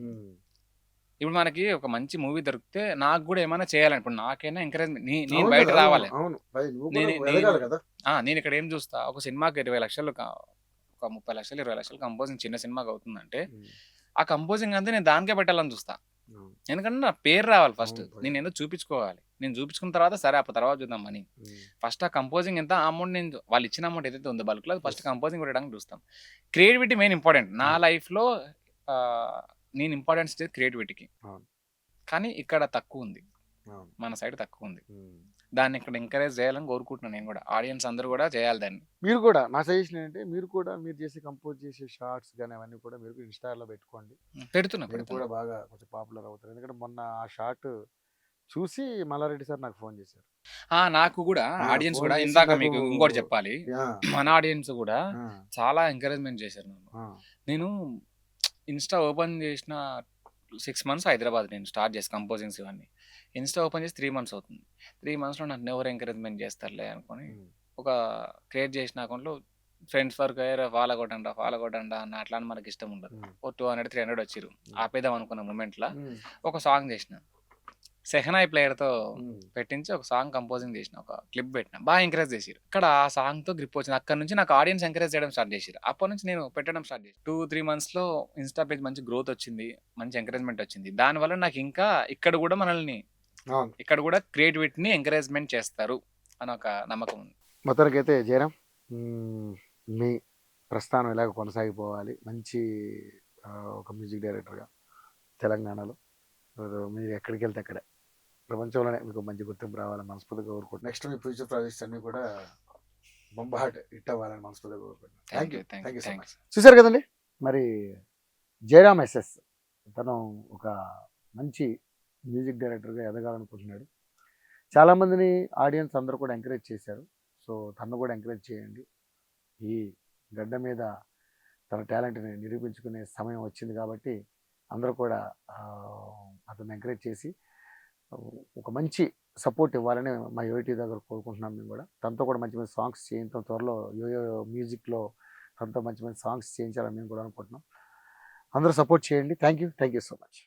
ఇప్పుడు మనకి ఒక మంచి మూవీ దొరికితే నాకు కూడా ఏమైనా చేయాలని, ఇప్పుడు నాకైనా ఎంకరేజ్మెంట్, నేను బయట రావాలి. నేను ఇక్కడ ఏం చూస్తా, ఒక సినిమాకి 20 లక్షలు, ఒక 30 లక్షలు 20 లక్షలు కంపోజింగ్ చిన్న సినిమాకి అవుతుందంటే ఆ కంపోజింగ్ అంతా నేను దానికే పెట్టాలని చూస్తా. ఎందుకంటే నా పేరు రావాలి ఫస్ట్, నేను ఎందుకు చూపించుకోవాలి. నేను చూపించుకున్న తర్వాత సరే అప్పుడు తర్వాత చూద్దాం మనీ. ఫస్ట్ ఆ కంపోజింగ్ ఎంత అమౌంట్, నేను వాళ్ళు ఇచ్చిన అమౌంట్ ఏదైతే ఉందో బల్క్లో ఫస్ట్ కంపోజింగ్ పెట్టడానికి చూస్తాం. క్రియేటివిటీ మెయిన్ ఇంపార్టెంట్ నా లైఫ్లో. నేను ఇంపార్టెన్స్ ఇచ్చేది క్రియేటివిటీకి, కానీ ఇక్కడ తక్కువ ఉంది, మన సైడ్ తక్కువ ఉంది. దాన్ని ఇక్కడ ఎంకరేజ్ చేయాలని కోరుకుంటున్నాను నేను కూడా. ఆడియన్స్ అందరూ కూడా చేయాలి దాన్ని. మీరు కూడా నా సజెషన్ ఏంటంటే మీరు చేసే కంపోజ్ చేసే షార్ట్స్ కానీ అవన్నీ కూడా మీరు ఇన్స్టాలో పెట్టుకోండి. పెడుతున్నా కూడా బాగా కొంచెం పాపులర్ అవుతారు. ఎందుకంటే మొన్న ఆ షార్ట్ చూసి మల్లారెడ్డి సార్ నాకు ఫోన్ చేశారు. నాకు కూడా ఆడియన్స్ ఫోన్ కూడా చేసి ఇందాక నాకు మీకు ఇంకోటి చెప్పాలి. ఆ! మన ఆడియన్స్ కూడా ఆ! చాలా ఎంకరేజ్‌మెంట్ చేశారు నన్ను. ఆ! నేను ఇన్‌స్టా ఓపెన్ చేసిన 6 మంత్స్ హైదరాబాద్ నేను స్టార్ట్ చేసి కంపోజింగ్స్ ఇవన్నీ. ఇన్‌స్టా ఓపెన్ చేసి 3 మంత్స్ అవుతుంది. 3 మంత్స్‌లో నన్ను ఎవరు ఎంకరేజ్‌మెంట్ చేస్తారులే అనుకోని హ్మ్. ఒక క్రియేట్ చేసిన అకౌంట్‌లో ఫ్రెండ్స్ వరకు "ఏరా ఫాలో కొట్టండ్రా" అన్న అట్లా అని మనకిష్టం ఉండదు. హ్మ్. ఓ 200, 300 వచ్చిర్రు. ఆపేద్దాం అనుకున్న మొమెంట్‌ల హ్మ్. ఒక సాంగ్ చేసిన. సెహనాయి ప్లేయర్‌తో హ్మ్. పెట్టించి ఒక సాంగ్ కంపోజింగ్ చేసిన. ఒక క్లిప్ పెట్టిన. బాగా ఎంకరేజ్ చేసిర్రు. ఇక్కడ ఆ సాంగ్‌తో గ్రిప్ వచ్చింది. అక్కడి నుంచి నాకు ఆడియన్స్ ఎంకరేజ్ చేయడం స్టార్ట్ చేసిర్రు. అప్పటి నుంచి నేను పెట్టడం స్టార్ట్ చేశా. 2, 3 మంత్స్‌లో ఇన్‌స్టా పేజ్ మంచి గ్రోత్ వచ్చింది. మంచి ఎంకరేజ్‌మెంట్ వచ్చింది. దానివల్ల నాకు ఇంకా ఇక్కడ కూడా మనల్ని అవును. ఇక్కడ కూడా క్రియేటివిటీని ఎంకరేజ్‌మెంట్ చేస్తారు అని ఒక నమ్మకం ఉంది. మొత్తానికైతే జయరాం, మీ ప్రస్థానం ఇలాగ కొనసాగిపోవాలి. మంచి ఒక మ్యూజిక్ డైరెక్టర్‌గా తెలంగాణలో మీరు ఎక్కడికెళ్తే అక్కడే ప్రపంచంలోనే మీకు మంచి గుర్తింపు రావాలని మనస్ఫూర్తిగా కోరుకుంటున్నాను. నెక్స్ట్ మీ ఫ్యూచర్ ప్రాజెక్ట్స్ అన్నీ కూడా బంబాట్ హిట్ అవ్వాలని మనస్ఫూర్తిగా కోరుకుంటున్నాను. Thank you. Thank you so much. చూశారు కదండి, మరి జయరాం ఎస్ఎస్ తను ఒక మంచి మ్యూజిక్ డైరెక్టర్గా ఎదగాలనుకుంటున్నాడు. చాలామందిని ఆడియన్స్ అందరూ కూడా ఎంకరేజ్ చేశారు. సో తను కూడా ఎంకరేజ్ చేయండి. ఈ గడ్డ మీద తన టాలెంట్ని నిరూపించుకునే సమయం వచ్చింది కాబట్టి అందరూ కూడా అతన్ని ఎంకరేజ్ చేసి ఒక మంచి సపోర్ట్ ఇవ్వాలని మా యోటీ దగ్గర కోరుకుంటున్నాం. మేము కూడా తనతో కూడా మంచి మంచి సాంగ్స్ చేయించడం త్వరలో యోయో మ్యూజిక్లో తనతో మంచి మంచి సాంగ్స్ చేయించాలని మేము కూడా అనుకుంటున్నాం. అందరూ సపోర్ట్ చేయండి. Thank you so much.